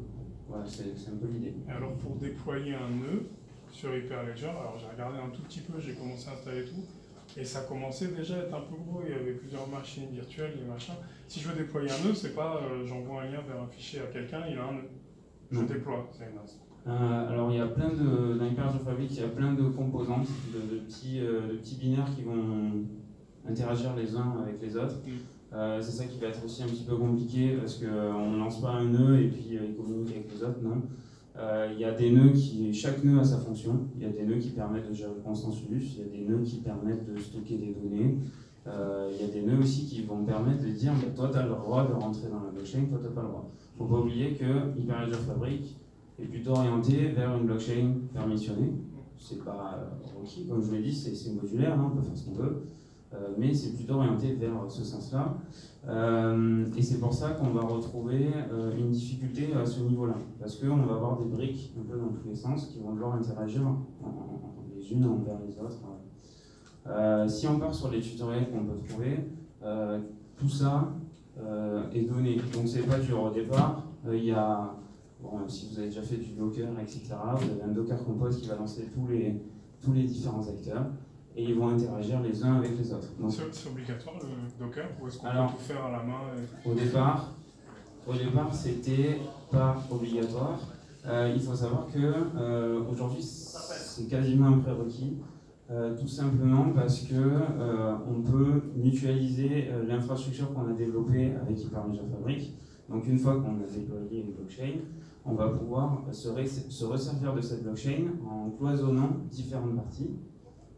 [SPEAKER 11] Voilà, c'est un peu l'idée.
[SPEAKER 5] Et alors pour déployer un nœud sur Hyperledger, alors j'ai regardé un tout petit peu, j'ai commencé à installer tout, et ça commençait déjà à être un peu gros, il y avait plusieurs machines virtuelles et machin. Si je veux déployer un nœud, c'est pas j'envoie un lien vers un fichier à quelqu'un, il a un nœud. Je déploie, c'est une instance.
[SPEAKER 11] Alors il y a plein dans Hyperledger Fabric, il y a plein de composantes, de petits binaires qui vont interagir les uns avec les autres. C'est ça qui va être aussi un petit peu compliqué parce qu'on ne lance pas un nœud et puis il communique avec les autres, non. Il y a des nœuds chaque nœud a sa fonction. Il y a des nœuds qui permettent de gérer le consensus, il y a des nœuds qui permettent de stocker des données. Il y a des nœuds aussi qui vont permettre de dire bah, toi tu as le droit de rentrer dans la blockchain, toi tu n'as pas le droit. Il ne faut pas oublier que Hyperledger Fabric est plutôt orienté vers une blockchain permissionnée. C'est pas requis, comme je vous l'ai dit, c'est modulaire, hein, on peut faire ce qu'on veut. Mais c'est plutôt orienté vers ce sens-là. Et c'est pour ça qu'on va retrouver une difficulté à ce niveau-là. Parce qu'on va avoir des briques un peu dans tous les sens qui vont devoir interagir les unes envers les autres. Si on part sur les tutoriels qu'on peut trouver, tout ça est donné. Donc c'est pas dur au départ. Il y a, bon, si vous avez déjà fait du Docker, etc., vous avez un Docker Compose qui va lancer tous les différents acteurs. Et ils vont interagir les uns avec les autres.
[SPEAKER 5] C'est obligatoire le Docker ou est-ce qu'on peut tout faire à la main
[SPEAKER 11] Au départ, c'était pas obligatoire. Il faut savoir que aujourd'hui c'est quasiment un prérequis, tout simplement parce que on peut mutualiser l'infrastructure qu'on a développée avec Hyperledger Fabric. Donc une fois qu'on a déployé une blockchain, on va pouvoir se resservir de cette blockchain en cloisonnant différentes parties.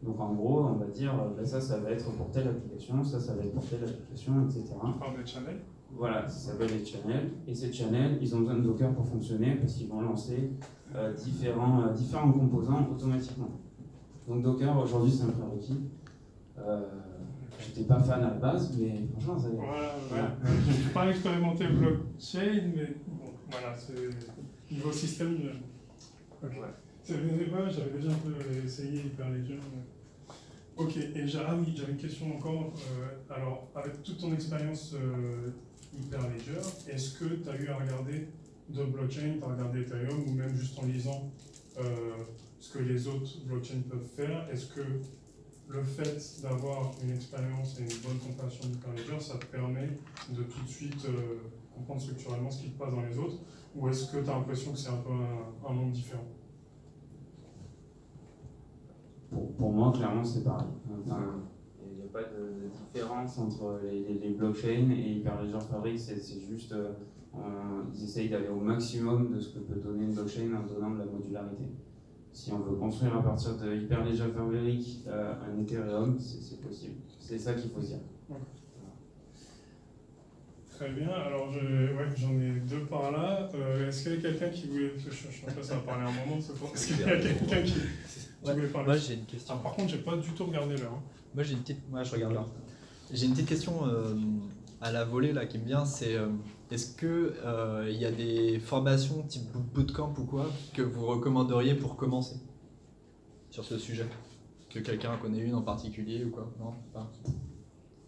[SPEAKER 11] Donc en gros, on va dire, ben ça va être pour telle application, ça va être pour telle application, etc.
[SPEAKER 5] Tu parles des channels ?
[SPEAKER 11] Voilà, ça s'appelle les channels. Et ces channels, ils ont besoin de Docker pour fonctionner parce qu'ils vont lancer différents composants automatiquement. Donc Docker, aujourd'hui, c'est un prérequis. J'étais pas fan à la base, mais franchement, ça...
[SPEAKER 5] Voilà. Je n'ai pas expérimenté blockchain, mais bon, voilà, c'est niveau système. Ok. J'avais déjà un peu essayé Hyperledger. Ok, et j'avais une question encore. Alors, avec toute ton expérience Hyperledger, est-ce que tu as eu à regarder d'autres blockchains, tu as regardé Ethereum, ou même juste en lisant ce que les autres blockchains peuvent faire? Est-ce que le fait d'avoir une expérience et une bonne compréhension d'Hyperledger, ça te permet de tout de suite comprendre structurellement ce qui se passe dans les autres? Ou est-ce que tu as l'impression que c'est un peu un monde différent?
[SPEAKER 11] Pour moi, clairement, c'est pareil. Enfin, il n'y a pas de différence entre les blockchains et Hyperledger Fabric, c'est juste, ils essayent d'aller au maximum de ce que peut donner une blockchain en donnant de la modularité. Si on veut construire à partir de Hyperledger Fabric un Ethereum, c'est possible. C'est ça qu'il faut dire.
[SPEAKER 5] Très bien, alors j'en ai deux par là. Est-ce qu'il y a quelqu'un qui voulait... Je sais pas, ça va parler un moment, c'est pour... Est-ce qu'il y a quelqu'un qui voulait parler?
[SPEAKER 2] Moi j'ai une question.
[SPEAKER 5] Par contre, j'ai pas du tout regardé l'heure.
[SPEAKER 2] Moi j'ai une petite... Moi je regarde là. J'ai une petite question à la volée là qui me vient, c'est est-ce que il y a des formations type bootcamp ou quoi que vous recommanderiez pour commencer sur ce sujet? Que quelqu'un connaît une en particulier ou quoi? Non, pas.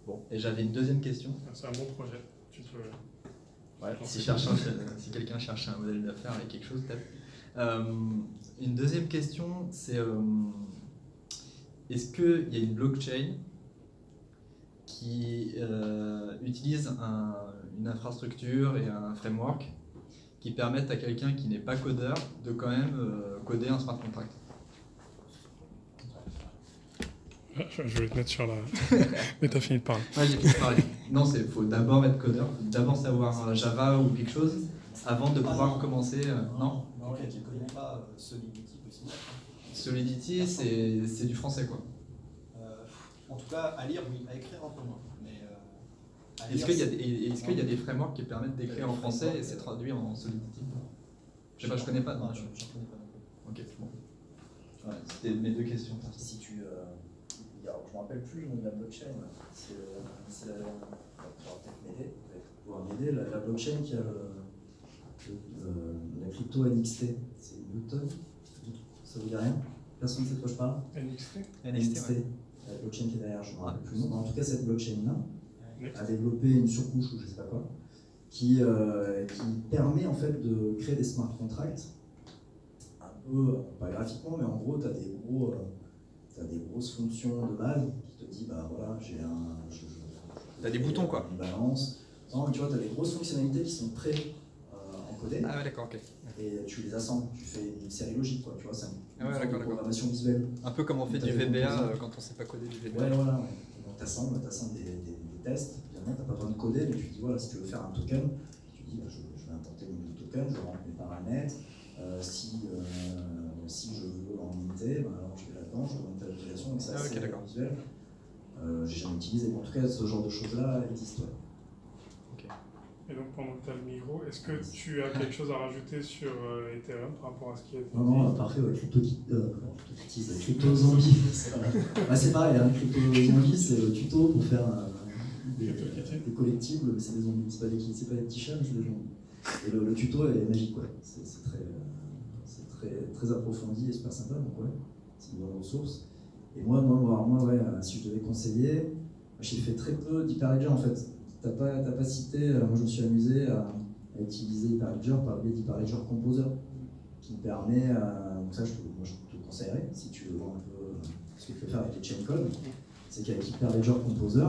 [SPEAKER 2] Bon, et j'avais une deuxième question.
[SPEAKER 5] C'est un bon projet. Tu peux...
[SPEAKER 2] Ouais, si quelqu'un cherche un modèle d'affaires avec quelque chose, peut-être. Une deuxième question, c'est est-ce qu'il y a une blockchain qui utilise une infrastructure et un framework qui permettent à quelqu'un qui n'est pas codeur de quand même coder un smart contract?
[SPEAKER 5] Je vais te mettre sur la... Mais t'as fini de parler.
[SPEAKER 2] Ouais, j'ai fini de parler. Non, il faut d'abord être codeur, d'abord savoir Java ou quelque chose avant de pouvoir commencer. Non,
[SPEAKER 10] ok, tu ne connais pas Solidity possible.
[SPEAKER 2] Solidity, c'est du français quoi.
[SPEAKER 10] En tout cas, à lire, oui, à écrire un peu moins.
[SPEAKER 2] Est-ce qu'il y a des frameworks qui permettent d'écrire en français et c'est traduit en Solidity? Je sais pas, je connais pas.
[SPEAKER 10] Non, je ne connais pas non plus.
[SPEAKER 2] Ok, bon. Ouais, c'était mes deux questions.
[SPEAKER 1] Si tu... alors, je ne me rappelle plus le nom de la blockchain. C'est la... Tu pourras peut-être m'aider. Pouvoir m'aider. La blockchain qui a la crypto NXT. C'est Newton. Ça vous dit rien? Personne ne sait de quoi je parle?
[SPEAKER 5] NXT.
[SPEAKER 1] Ouais. La blockchain qui est derrière, je ne me rappelle plus le nom. En tout cas, cette blockchain-là a développé une surcouche ou je ne sais pas quoi, qui permet en fait de créer des smart contracts, un peu, pas graphiquement, mais en gros, tu as des grosses fonctions de base qui te disent, bah voilà, j'ai un...
[SPEAKER 2] Tu as des boutons quoi.
[SPEAKER 1] Une balance. Non, mais tu vois, tu as des grosses fonctionnalités qui sont pré-encodées.
[SPEAKER 2] Ah ouais, d'accord, ok.
[SPEAKER 1] Et tu les assembles, tu fais une série logique, quoi, tu vois, c'est une programmation
[SPEAKER 2] d'accord.
[SPEAKER 1] visuelle.
[SPEAKER 2] Un peu comme on fait du VBA quand on ne sait pas coder du VBA.
[SPEAKER 1] Ouais, voilà. Ouais. Donc tu assembles des tests, évidemment, tu n'as pas besoin de coder, mais tu te dis, voilà, si tu veux faire un token, tu dis, bah, je vais importer mon nouveau token, je rentre mes paramètres, si je veux en unité, bah, alors je vais là-dedans, je donne telle utilisation, donc c'est assez visuel. J'ai jamais utilisé, mais en tout cas, ce genre de choses-là existe. Ouais.
[SPEAKER 5] Et donc pendant que tu as le micro, est-ce que tu as quelque chose à rajouter sur Ethereum par rapport à ce qui a été dit?
[SPEAKER 1] Non, parfait, ouais, crypto zombie. C'est pareil, hein, crypto zombie, c'est le tuto pour faire des collectibles, mais c'est des zombies, c'est pas des petits chats, mais c'est des zombies. Et le tuto est magique, ouais. C'est très approfondi et super sympa, donc ouais, c'est une bonne ressource. Et moi ouais, si je devais conseiller, j'ai fait très peu d'Hyperledger en fait. T'as pas cité, moi je me suis amusé à utiliser Hyperledger par le biais d'Hyperledger Composer, qui me permet, donc ça moi je te conseillerais, si tu veux voir un peu ce que tu peux faire avec les chain codes, c'est qu'avec Hyperledger Composer,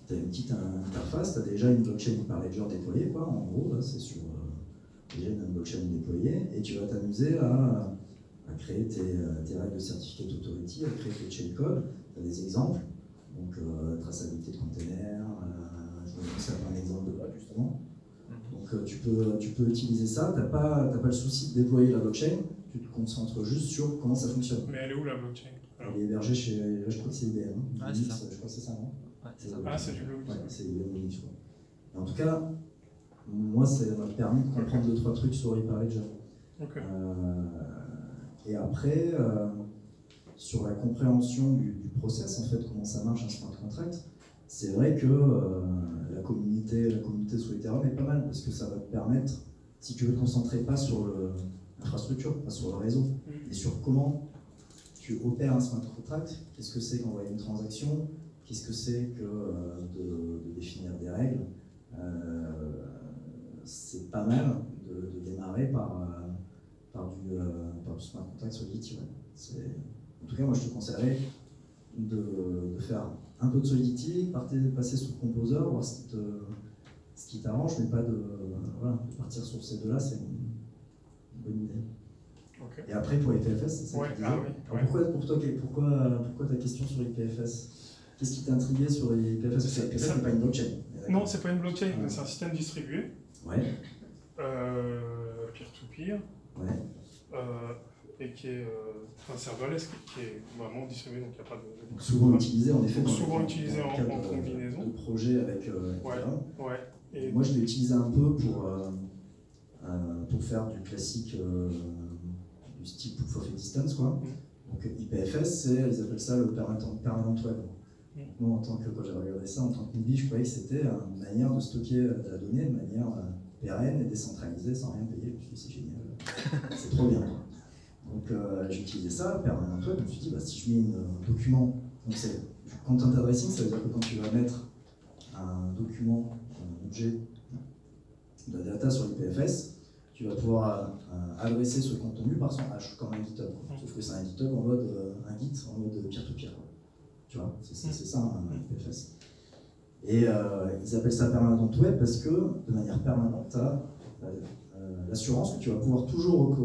[SPEAKER 1] tu as une petite interface, tu as déjà une blockchain Hyperledger déployée, quoi, en gros, là c'est sur déjà une blockchain déployée, et tu vas t'amuser à créer tes règles de certificate authority, à créer tes chain codes, tu as des exemples, donc traçabilité de container, je vais vous un exemple de là justement. Donc tu peux utiliser ça, tu n'as pas le souci de déployer la blockchain, tu te concentres juste sur comment ça fonctionne.
[SPEAKER 5] Mais elle est où la blockchain?
[SPEAKER 1] Elle est hébergée chez, je crois que c'est IBM.
[SPEAKER 2] Ouais, c'est ça.
[SPEAKER 1] Je crois que c'est ça, non?
[SPEAKER 2] Ouais, c'est ça.
[SPEAKER 5] Ah, c'est du Bloomix.
[SPEAKER 1] Ouais, c'est IBM Linux, je crois. En tout cas, moi, ça m'a permis de comprendre 2-3 trucs sur Hyperledger.
[SPEAKER 5] Okay.
[SPEAKER 1] Et après, sur la compréhension du process, en fait, comment ça marche un smart contract, c'est vrai que la communauté sur Ethereum est pas mal parce que ça va te permettre, si tu veux te concentrer pas sur l'infrastructure, pas sur le réseau, mais sur comment tu opères un smart contract, qu'est-ce que c'est qu'envoyer une transaction, qu'est-ce que c'est que de définir des règles, c'est pas mal de démarrer par du smart contract Solidity. Ouais. En tout cas, moi je te conseillerais de faire un peu de Solidity, passer sur Composer, voir ce qui t'arrange, mais pas de partir sur ces deux-là, c'est une bonne idée.
[SPEAKER 5] Okay.
[SPEAKER 1] Et après pour IPFS, c'est ça que tu disais.
[SPEAKER 5] Oui.
[SPEAKER 1] Alors, pourquoi ta question sur IPFS? Qu'est-ce qui t'a intrigué sur les IPFS? Parce que IPFS n'est pas une blockchain.
[SPEAKER 5] Non, c'est pas une blockchain, c'est un système distribué.
[SPEAKER 1] Ouais.
[SPEAKER 5] Peer-to-peer.
[SPEAKER 1] Ouais.
[SPEAKER 5] Et qui est serverless, qui est vraiment distribué, donc il n'y a pas de...
[SPEAKER 1] Souvent utilisé en effet
[SPEAKER 5] souvent utilisé en combinaison.
[SPEAKER 1] De projets avec Ethereum.
[SPEAKER 5] Ouais. Et
[SPEAKER 1] moi je l'ai utilisé un peu pour faire du classique du style Proof of Existence, quoi. Donc IPFS, ils appellent ça le permanent web. Moi, quand j'ai regardé ça en tant que newbie, je croyais que c'était une manière de stocker de la donnée de manière pérenne et décentralisée sans rien payer. Je me suis dit, c'est génial, c'est trop bien. Donc j'ai utilisé ça, permanent web, je me suis dit, bah, si je mets un document, donc c'est content addressing, ça veut dire que quand tu vas mettre un document, un objet de data sur l'IPFS, tu vas pouvoir adresser ce contenu par son hash, comme un GitHub. Sauf que c'est un GitHub en mode un Git en mode peer-to-peer. Tu vois, c'est ça un IPFS. Et ils appellent ça permanent web parce que de manière permanente, tu as l'assurance que tu vas pouvoir toujours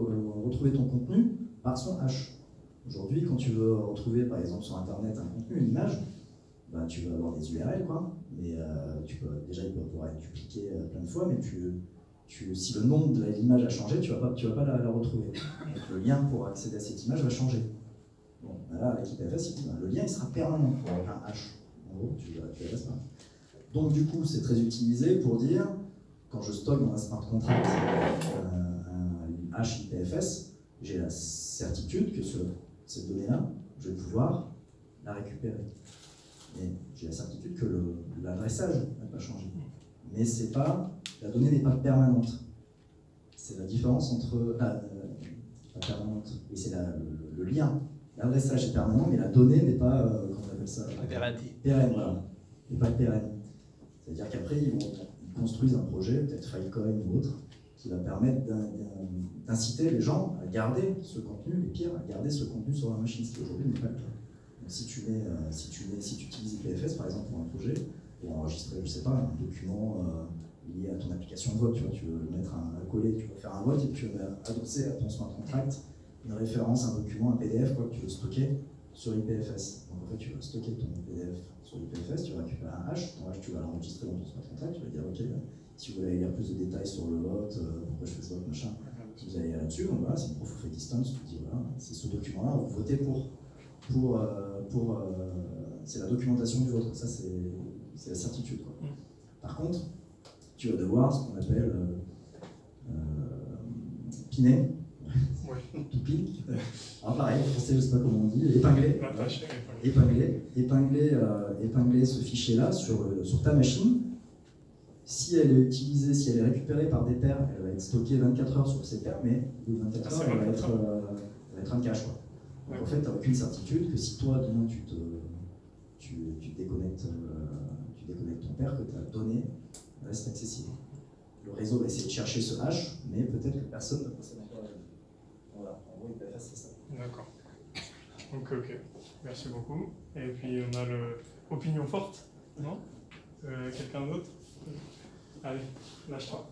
[SPEAKER 1] retrouver ton contenu par son hash. Aujourd'hui, quand tu veux retrouver par exemple sur internet un contenu, une image, bah, tu vas avoir des URL, quoi. Mais déjà il peut pouvoir être dupliqué plein de fois, mais si le nom de l'image a changé, tu vas pas la retrouver. Donc le lien pour accéder à cette image va changer. Bon, là, avec IPFS, il dit, le lien il sera permanent avec un hash. En gros, tu restes pas. Donc du coup, c'est très utilisé pour dire, quand je stocke dans un smart contract un hash IPFS, j'ai la certitude que cette donnée-là, je vais pouvoir la récupérer. Et j'ai la certitude que l'adressage n'a pas changé. Mais la donnée n'est pas permanente. C'est la différence entre la permanente, et c'est le lien. L'adressage est permanent, mais la donnée n'est pas, comment on appelle ça,
[SPEAKER 2] pérenne.
[SPEAKER 1] Pérenne, voilà. N'est pas pérenne. C'est-à-dire qu'après, ils construisent un projet, peut-être Filecoin ou autre, qui va permettre d'inciter les gens à garder ce contenu, les pires, à garder ce contenu sur la machine, ce qui aujourd'hui n'est pas le cas. Donc si tu utilises IPFS, par exemple, pour un projet, pour enregistrer, je sais pas, un document lié à ton application de vote, tu veux le mettre à coller, tu veux faire un vote et tu veux adosser à ton smart contract une référence, un document, un PDF, quoi, que tu veux stocker sur IPFS. Donc en fait, tu vas stocker ton PDF sur IPFS, tu vas récupérer un hash, ton hash, tu vas l'enregistrer dans ton smart contract, tu vas dire, ok, si vous voulez lire plus de détails sur le vote, pourquoi je fais ce vote, machin, vous allez là-dessus, donc voilà, c'est une proof of existence, tu dis, voilà, c'est ce document-là, vous votez c'est la documentation du vote, ça c'est la certitude, quoi. Par contre, tu vas devoir ce qu'on appelle piner. Pipi. Alors pareil, en français je ne sais pas comment on dit, épingler ce fichier-là sur ta machine. Si elle est utilisée, si elle est récupérée par des pairs, elle va être stockée 24 heures sur ces pairs, mais au bout de 24 heures, elle va être un cache, quoi. Donc en fait, tu n'as aucune certitude que si toi, demain, tu déconnectes ton pair, que ta donnée reste accessible. Le réseau va essayer de chercher ce hash, mais peut-être que personne ne possède encore la donnée. Voilà, en gros, IPFS, c'est ça.
[SPEAKER 5] D'accord. Ok. Merci beaucoup. Et puis, on a l'opinion forte, non? Quelqu'un d'autre? Allez, lâche-toi.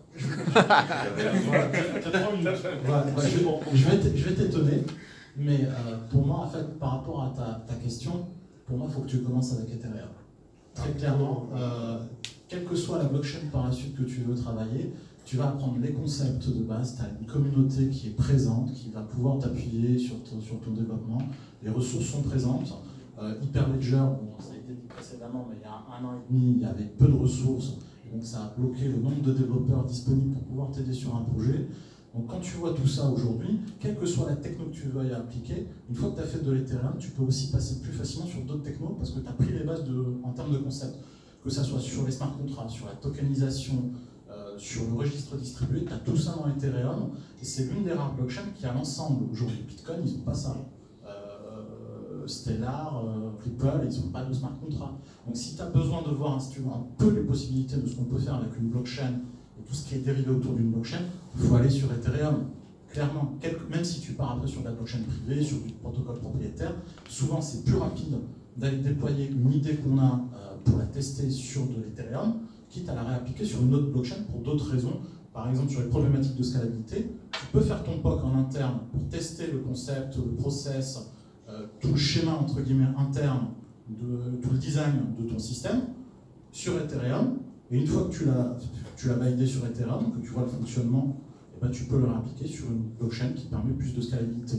[SPEAKER 9] Je vais t'étonner, mais pour moi, en fait, par rapport à ta question, pour moi, il faut que tu commences avec Ethereum. Très clairement, quelle que soit la blockchain par la suite que tu veux travailler, tu vas apprendre les concepts de base, tu as une communauté qui est présente, qui va pouvoir t'appuyer sur ton développement, les ressources sont présentes. Hyperledger, bon, ça a été dit précédemment, mais il y a 1 an et demi, il y avait peu de ressources, donc ça a bloqué le nombre de développeurs disponibles pour pouvoir t'aider sur un projet. Donc quand tu vois tout ça aujourd'hui, quelle que soit la techno que tu veuilles appliquer, une fois que tu as fait de l'Ethereum, tu peux aussi passer plus facilement sur d'autres technos parce que tu as pris les bases en termes de concept, que ce soit sur les smart contracts, sur la tokenisation, sur le registre distribué, tu as tout ça dans Ethereum, et c'est l'une des rares blockchains qui a l'ensemble. Aujourd'hui, Bitcoin, ils n'ont pas ça. Stellar, Ripple, ils n'ont pas de smart contract. Donc si tu as besoin de voir un peu les possibilités de ce qu'on peut faire avec une blockchain et tout ce qui est dérivé autour d'une blockchain, il faut aller sur Ethereum. Clairement, même si tu pars après sur de la blockchain privée, sur du protocole propriétaire, souvent c'est plus rapide d'aller déployer une idée qu'on a pour la tester sur de l'Ethereum, quitte à la réappliquer sur une autre blockchain pour d'autres raisons. Par exemple, sur les problématiques de scalabilité, tu peux faire ton POC en interne pour tester le concept, le process, tout le schéma entre guillemets interne
[SPEAKER 6] de tout le design de ton système sur Ethereum, et une fois que tu l'as validé sur Ethereum, que tu vois le fonctionnement, et ben tu peux le réappliquer sur une blockchain qui permet plus de scalabilité.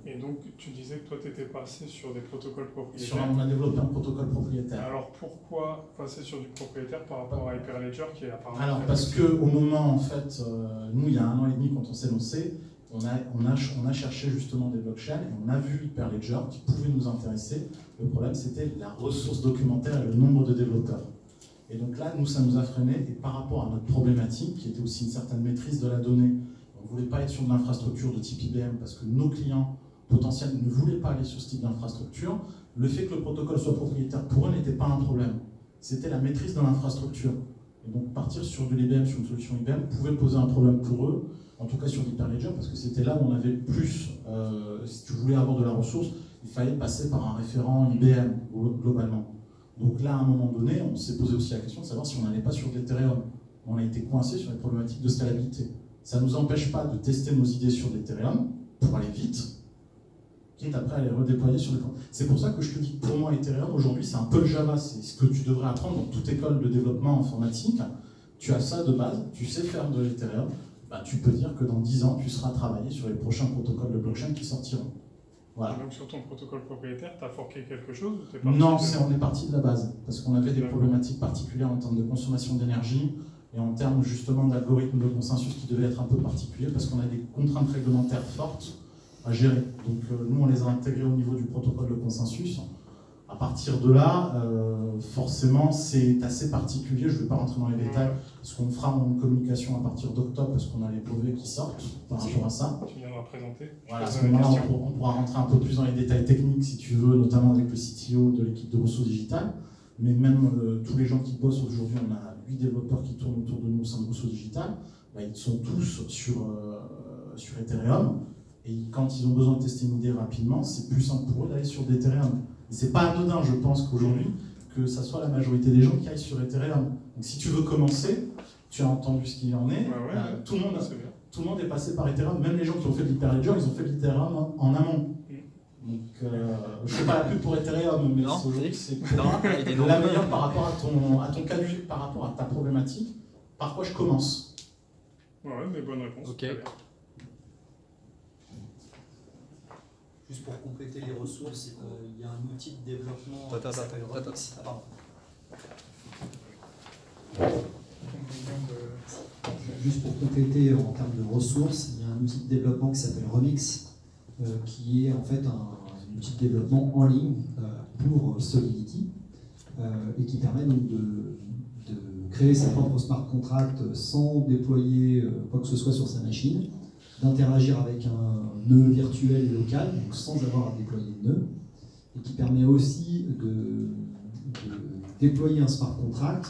[SPEAKER 5] Et donc, tu disais que toi, tu étais passé sur des protocoles propriétaires.
[SPEAKER 6] On a développé un protocole propriétaire.
[SPEAKER 5] Alors, pourquoi passer sur du propriétaire par rapport à Hyperledger qui est apparemment...
[SPEAKER 6] Alors, parce qu'au moment, en fait, nous, il y a 1 an et demi, quand on s'est lancé, on a cherché justement des blockchains et on a vu Hyperledger qui pouvait nous intéresser. Le problème, c'était la ressource documentaire et le nombre de développeurs. Et donc là, nous, ça nous a freiné. Et par rapport à notre problématique, qui était aussi une certaine maîtrise de la donnée, on ne voulait pas être sur de l'infrastructure de type IBM parce que nos clients potentiels ne voulaient pas aller sur ce type d'infrastructure. Le fait que le protocole soit propriétaire pour eux n'était pas un problème. C'était la maîtrise de l'infrastructure. Et donc partir sur de l'IBM, sur une solution IBM, pouvait poser un problème pour eux, en tout cas sur l'Hyperledger, parce que c'était là où on avait le plus, si tu voulais avoir de la ressource, il fallait passer par un référent IBM, globalement. Donc là, à un moment donné, on s'est posé aussi la question de savoir si on n'allait pas sur l'Ethereum. On a été coincé sur les problématiques de scalabilité. Ça ne nous empêche pas de tester nos idées sur l'Ethereum pour aller vite, quitte après à les redéployer sur les plans. C'est pour ça que je te dis que pour moi, Ethereum, aujourd'hui, c'est un peu le Java. C'est ce que tu devrais apprendre dans toute école de développement informatique. Tu as ça de base, tu sais faire de l'Ethereum, bah, tu peux dire que dans 10 ans, tu seras travaillé sur les prochains protocoles de blockchain qui sortiront. Voilà.
[SPEAKER 5] Donc sur ton protocole propriétaire, tu as forqué quelque chose ou t'es
[SPEAKER 6] Non, on est parti de la base, parce qu'on avait des problématiques particulières en termes de consommation d'énergie et en termes justement d'algorithmes de consensus qui devaient être un peu particuliers, parce qu'on a des contraintes réglementaires fortes à gérer. Donc nous, on les a intégrés au niveau du protocole de consensus. À partir de là, forcément, c'est assez particulier. Je ne vais pas rentrer dans les détails, parce qu'on fera une communication à partir d'octobre, parce qu'on a les brevets qui sortent par rapport à ça.
[SPEAKER 5] Tu viendras présenter.
[SPEAKER 6] Voilà, à ce moment-là, on pourra rentrer un peu plus dans les détails techniques, si tu veux, notamment avec le CTO de l'équipe de ressources digitales. Mais même tous les gens qui bossent aujourd'hui, on a 8 développeurs qui tournent autour de nous au sein de ressources digitales, bah, ils sont tous sur Ethereum. Et quand ils ont besoin de tester une idée rapidement, c'est plus simple pour eux d'aller sur d'Ethereum. Et c'est pas anodin, je pense, qu'aujourd'hui, que ça soit la majorité des gens qui aillent sur Ethereum. Donc si tu veux commencer, tu as entendu ce qu'il en est, tout le monde est passé par Ethereum, même les gens qui ont fait de l'Hyperledger, ils ont fait de l'Ethereum en amont. Donc je ne fais pas la pub pour Ethereum, mais aujourd'hui c'est la meilleure par rapport à ton cas d'usage, par rapport à ta problématique, par quoi je commence.
[SPEAKER 5] Ouais, mais bonne réponse.
[SPEAKER 2] Ok.
[SPEAKER 10] Juste pour compléter les ressources, il y a un outil de développement qui s'appelle Remix.
[SPEAKER 9] Juste pour compléter en termes de ressources, il y a un outil de développement qui s'appelle Remix, qui est en fait un outil de développement en ligne pour Solidity, et qui permet donc de créer sa propre smart contract sans déployer quoi que ce soit sur sa machine, d'interagir avec un nœud virtuel local, donc sans avoir à déployer de nœud, et qui permet aussi de déployer un smart contract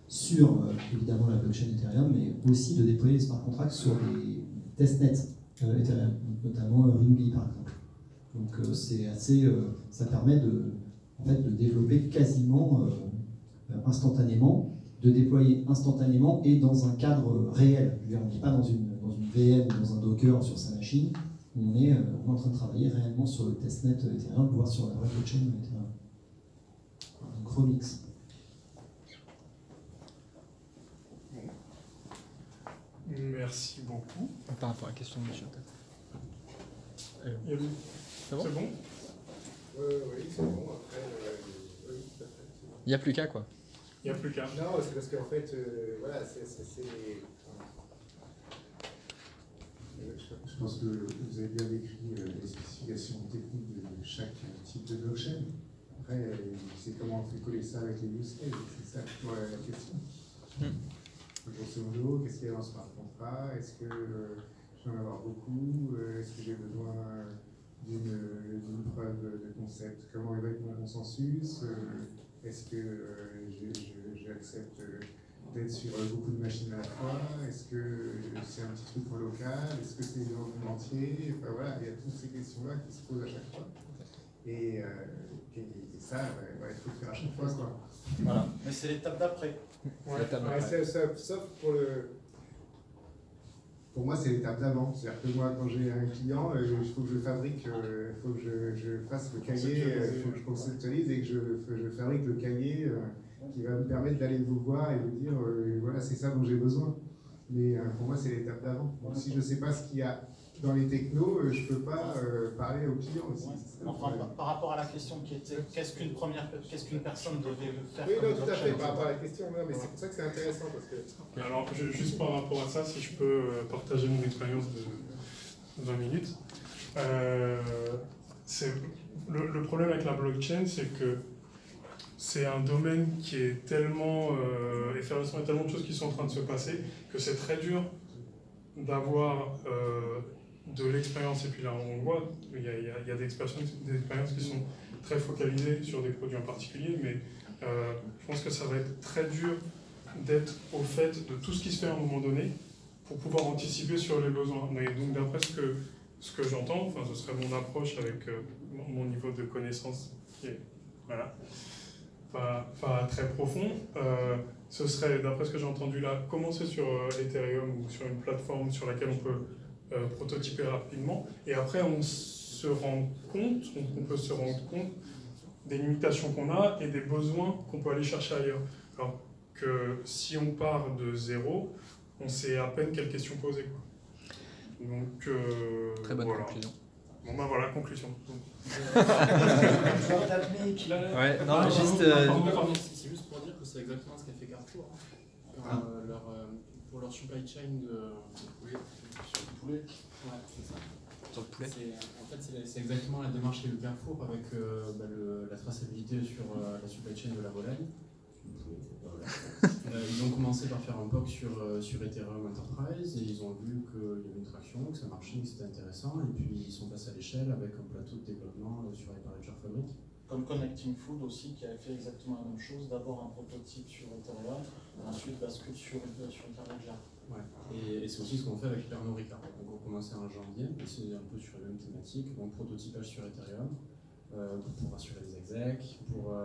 [SPEAKER 9] sur évidemment la blockchain Ethereum, mais aussi de déployer les smart contracts sur des testnets Ethereum, notamment Ringly par exemple. Donc c'est assez, ça permet en fait, de développer quasiment instantanément, de déployer instantanément et dans un cadre réel. On n'est pas dans une VM ou dans un Docker sur sa machine, on est en train de travailler réellement sur le testnet Ethereum, voire sur la vraie blockchain Ethereum. Donc Remix.
[SPEAKER 5] Merci beaucoup.
[SPEAKER 2] Par rapport à la question de Michel.
[SPEAKER 5] C'est bon?
[SPEAKER 8] Oui, c'est bon. Après, oui, tout à fait.
[SPEAKER 2] Il n'y a plus qu'à quoi.
[SPEAKER 5] Il n'y a plus qu'à.
[SPEAKER 8] Non, c'est parce qu'en fait, voilà, je pense que vous avez bien décrit les spécifications techniques de chaque type de blockchain. Après, c'est comment on fait coller ça avec les use cases, c'est ça la question. Grosso modo, qu'est-ce qu'il y a dans ce smart contract? Est-ce que je vais en avoir beaucoup? Est-ce que j'ai besoin d'une preuve de concept? Comment va être mon consensus? Est-ce que j'accepte d'être sur beaucoup de machines à la fois? Est-ce que c'est un petit truc en local? Est-ce que c'est dans le monde entier? Enfin voilà, il y a toutes ces questions-là qui se posent à chaque fois. Et ça, il faut le faire à chaque fois, quoi.
[SPEAKER 6] Voilà, mais c'est l'étape d'après.
[SPEAKER 8] Sauf pour pour moi, c'est l'étape d'avant. C'est-à-dire que moi, quand j'ai un client, il faut que je fabrique, il faut que je fasse le cahier, il faut que je conceptualise et que je fabrique le cahier qui va me permettre d'aller vous voir et vous dire, voilà, c'est ça dont j'ai besoin. Mais pour moi, c'est l'étape d'avant. Donc si je ne sais pas ce qu'il y a dans les technos, je ne peux pas parler aux clients aussi.
[SPEAKER 6] Enfin, par rapport à la question qui était, qu'est-ce qu'une personne devait faire?
[SPEAKER 8] Oui, non, tout à fait, par rapport à la question, non, mais c'est pour ça que c'est intéressant. Parce que...
[SPEAKER 5] Alors, juste par rapport à ça, si je peux partager mon expérience de 20 minutes. Le problème avec la blockchain, c'est que c'est un domaine qui est tellement effervescent et tellement de choses qui sont en train de se passer que c'est très dur d'avoir de l'expérience. Et puis là, on voit, il y a des expériences qui sont très focalisées sur des produits en particulier, mais je pense que ça va être très dur d'être au fait de tout ce qui se fait à un moment donné pour pouvoir anticiper sur les besoins. Mais donc d'après ce que j'entends, enfin, ce serait mon approche avec mon niveau de connaissance qui est voilà, pas très profond, ce serait, d'après ce que j'ai entendu là, commencer sur Ethereum ou sur une plateforme sur laquelle on peut prototyper rapidement, et après on peut se rendre compte des limitations qu'on a et des besoins qu'on peut aller chercher ailleurs. Alors que si on part de zéro, on sait à peine quelles questions poser, quoi. Donc
[SPEAKER 2] très bonne
[SPEAKER 5] voilà.
[SPEAKER 2] Conclusion.
[SPEAKER 5] Bon ben voilà, conclusion.
[SPEAKER 2] Ouais, non, juste...
[SPEAKER 12] C'est juste pour dire que c'est exactement ce qu'a fait Carrefour. Pour leur supply chain sur le poulet. Ouais, c'est ça.
[SPEAKER 2] Sur le poulet.
[SPEAKER 12] En fait, c'est exactement la démarche qu'a eu Carrefour avec la traçabilité sur la supply chain de la volaille. Ils ont commencé par faire un POC sur Ethereum Enterprise et ils ont vu qu'il y avait une traction, que ça marchait, que c'était intéressant, et puis ils sont passés à l'échelle avec un plateau de développement sur Hyperledger Fabric.
[SPEAKER 6] Comme Connecting Food aussi, qui avait fait exactement la même chose, d'abord un prototype sur Ethereum, ensuite bascule sur Hyperledger.
[SPEAKER 12] Ouais. Et c'est aussi ce qu'on fait avec Pernod Ricard. Donc on commençait en janvier, et c'est un peu sur la même thématique, donc prototypage sur Ethereum. Pour assurer les execs, pour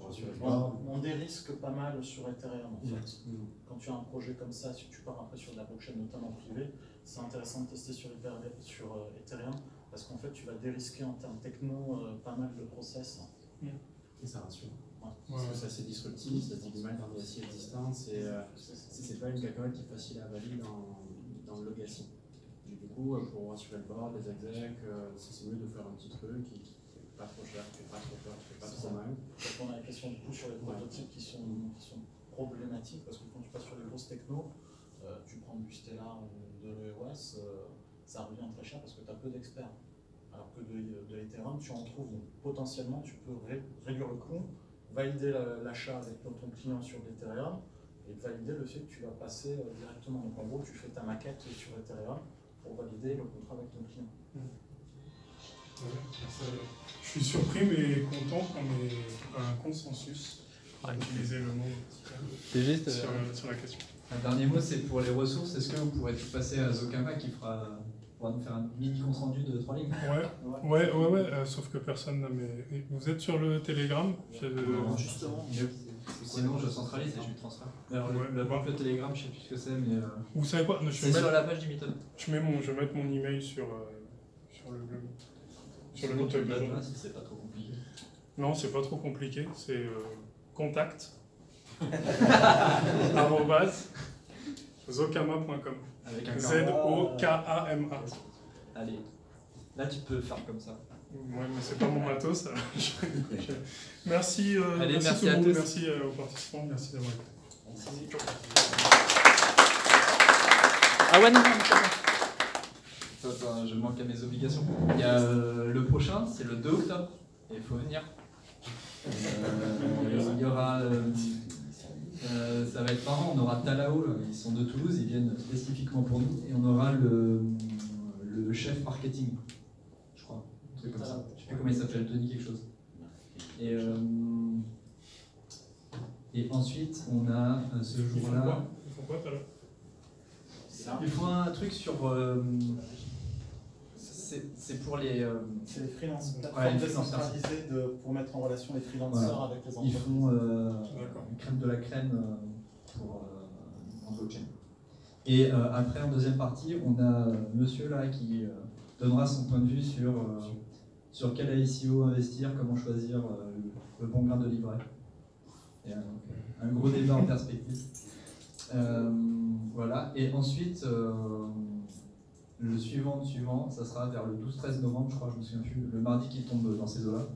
[SPEAKER 12] assurer le board.
[SPEAKER 6] On dérisque pas mal sur Ethereum en fait. Quand tu as un projet comme ça, si tu pars après sur de la blockchain, notamment privée, c'est intéressant de tester sur Ethereum parce qu'en fait tu vas dérisquer en termes techno pas mal de process.
[SPEAKER 12] Et ça rassure. Parce que c'est assez disruptif, ça se dit mal dans des SI existants, c'est pas une cacahuète qui est facile à avaler dans le legacy. Du coup, pour assurer le board, les execs, c'est mieux de faire un petit truc qui pas trop cher, qui fait pas trop peur, qui fait pas trop mal.
[SPEAKER 6] Donc on a la question du coup sur les prototypes qui sont problématiques parce que quand tu passes sur les grosses technos, tu prends du Stellar de l'EOS, ça revient très cher parce que tu as peu d'experts. Alors que de l'Ethereum, tu en trouves. Donc potentiellement, tu peux réduire le coût, valider l'achat avec ton client sur l'Ethereum et valider le fait que tu vas passer directement. Donc en gros, tu fais ta maquette sur Ethereum pour valider le contrat avec ton client.
[SPEAKER 5] Je suis surpris mais content qu'on ait un consensus à utiliser le mot
[SPEAKER 2] juste,
[SPEAKER 5] sur la question.
[SPEAKER 7] Un dernier mot, c'est pour les ressources. Est-ce que vous pourrez tout passer à Zokama qui pourra nous faire un mini compte rendu de 3 lignes?
[SPEAKER 5] Ouais, sauf que personne n'a. Mais vous êtes sur le Telegram?
[SPEAKER 7] Non, justement. Sinon, je centralise et je lui transfère. Alors, le Telegram, je sais plus ce que c'est, mais.
[SPEAKER 5] Vous savez quoi?
[SPEAKER 7] C'est sur la page du Meetup.
[SPEAKER 5] Je vais mettre mon email sur le Meetup.
[SPEAKER 7] Si c'est pas trop compliqué.
[SPEAKER 5] Non, c'est pas trop compliqué. C'est contact @zokama.com.
[SPEAKER 7] Avec un
[SPEAKER 5] ZOKAMA.
[SPEAKER 7] Allez, là tu peux faire comme ça.
[SPEAKER 5] Ouais, mais c'est pas mon matos. Merci,
[SPEAKER 2] allez,
[SPEAKER 5] merci tout le monde, merci aux participants, merci d'avoir été.
[SPEAKER 2] Ah ouais, non.
[SPEAKER 7] Attends, je manque à mes obligations. Il y a le prochain, c'est le 2 octobre, et il faut venir. Il y aura, ça va être marrant, on aura Talao, ils sont de Toulouse, ils viennent spécifiquement pour nous, et on aura le chef marketing, je crois, un truc comme ça. Je sais plus comment il s'appelle, Tony quelque chose. Et ensuite, on a ce jour-là.
[SPEAKER 5] Il faut quoi, Talao?
[SPEAKER 7] Il faut un truc sur. C'est pour les.
[SPEAKER 6] C'est les freelances, plateforme décentralisée pour mettre en relation les freelancers avec les entreprises.
[SPEAKER 7] Ils font une crème de la crème en blockchain. Et après, en deuxième partie, on a monsieur là qui donnera son point de vue sur quel ICO investir, comment choisir le bon grain de livret. Et, un gros débat en perspective. Voilà. Et ensuite, le suivant, ça sera vers le 12-13 novembre, je crois, je me souviens plus, le mardi qui tombe dans ces eaux-là.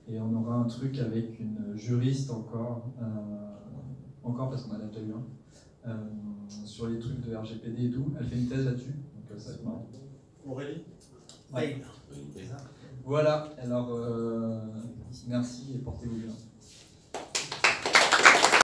[SPEAKER 7] Et on aura un truc avec une juriste encore parce qu'on en a déjà eu un, sur les trucs de RGPD et tout. Elle fait une thèse là-dessus, donc ça va être marrant.
[SPEAKER 6] Aurélie?
[SPEAKER 7] Ouais. Voilà, alors merci et portez-vous bien.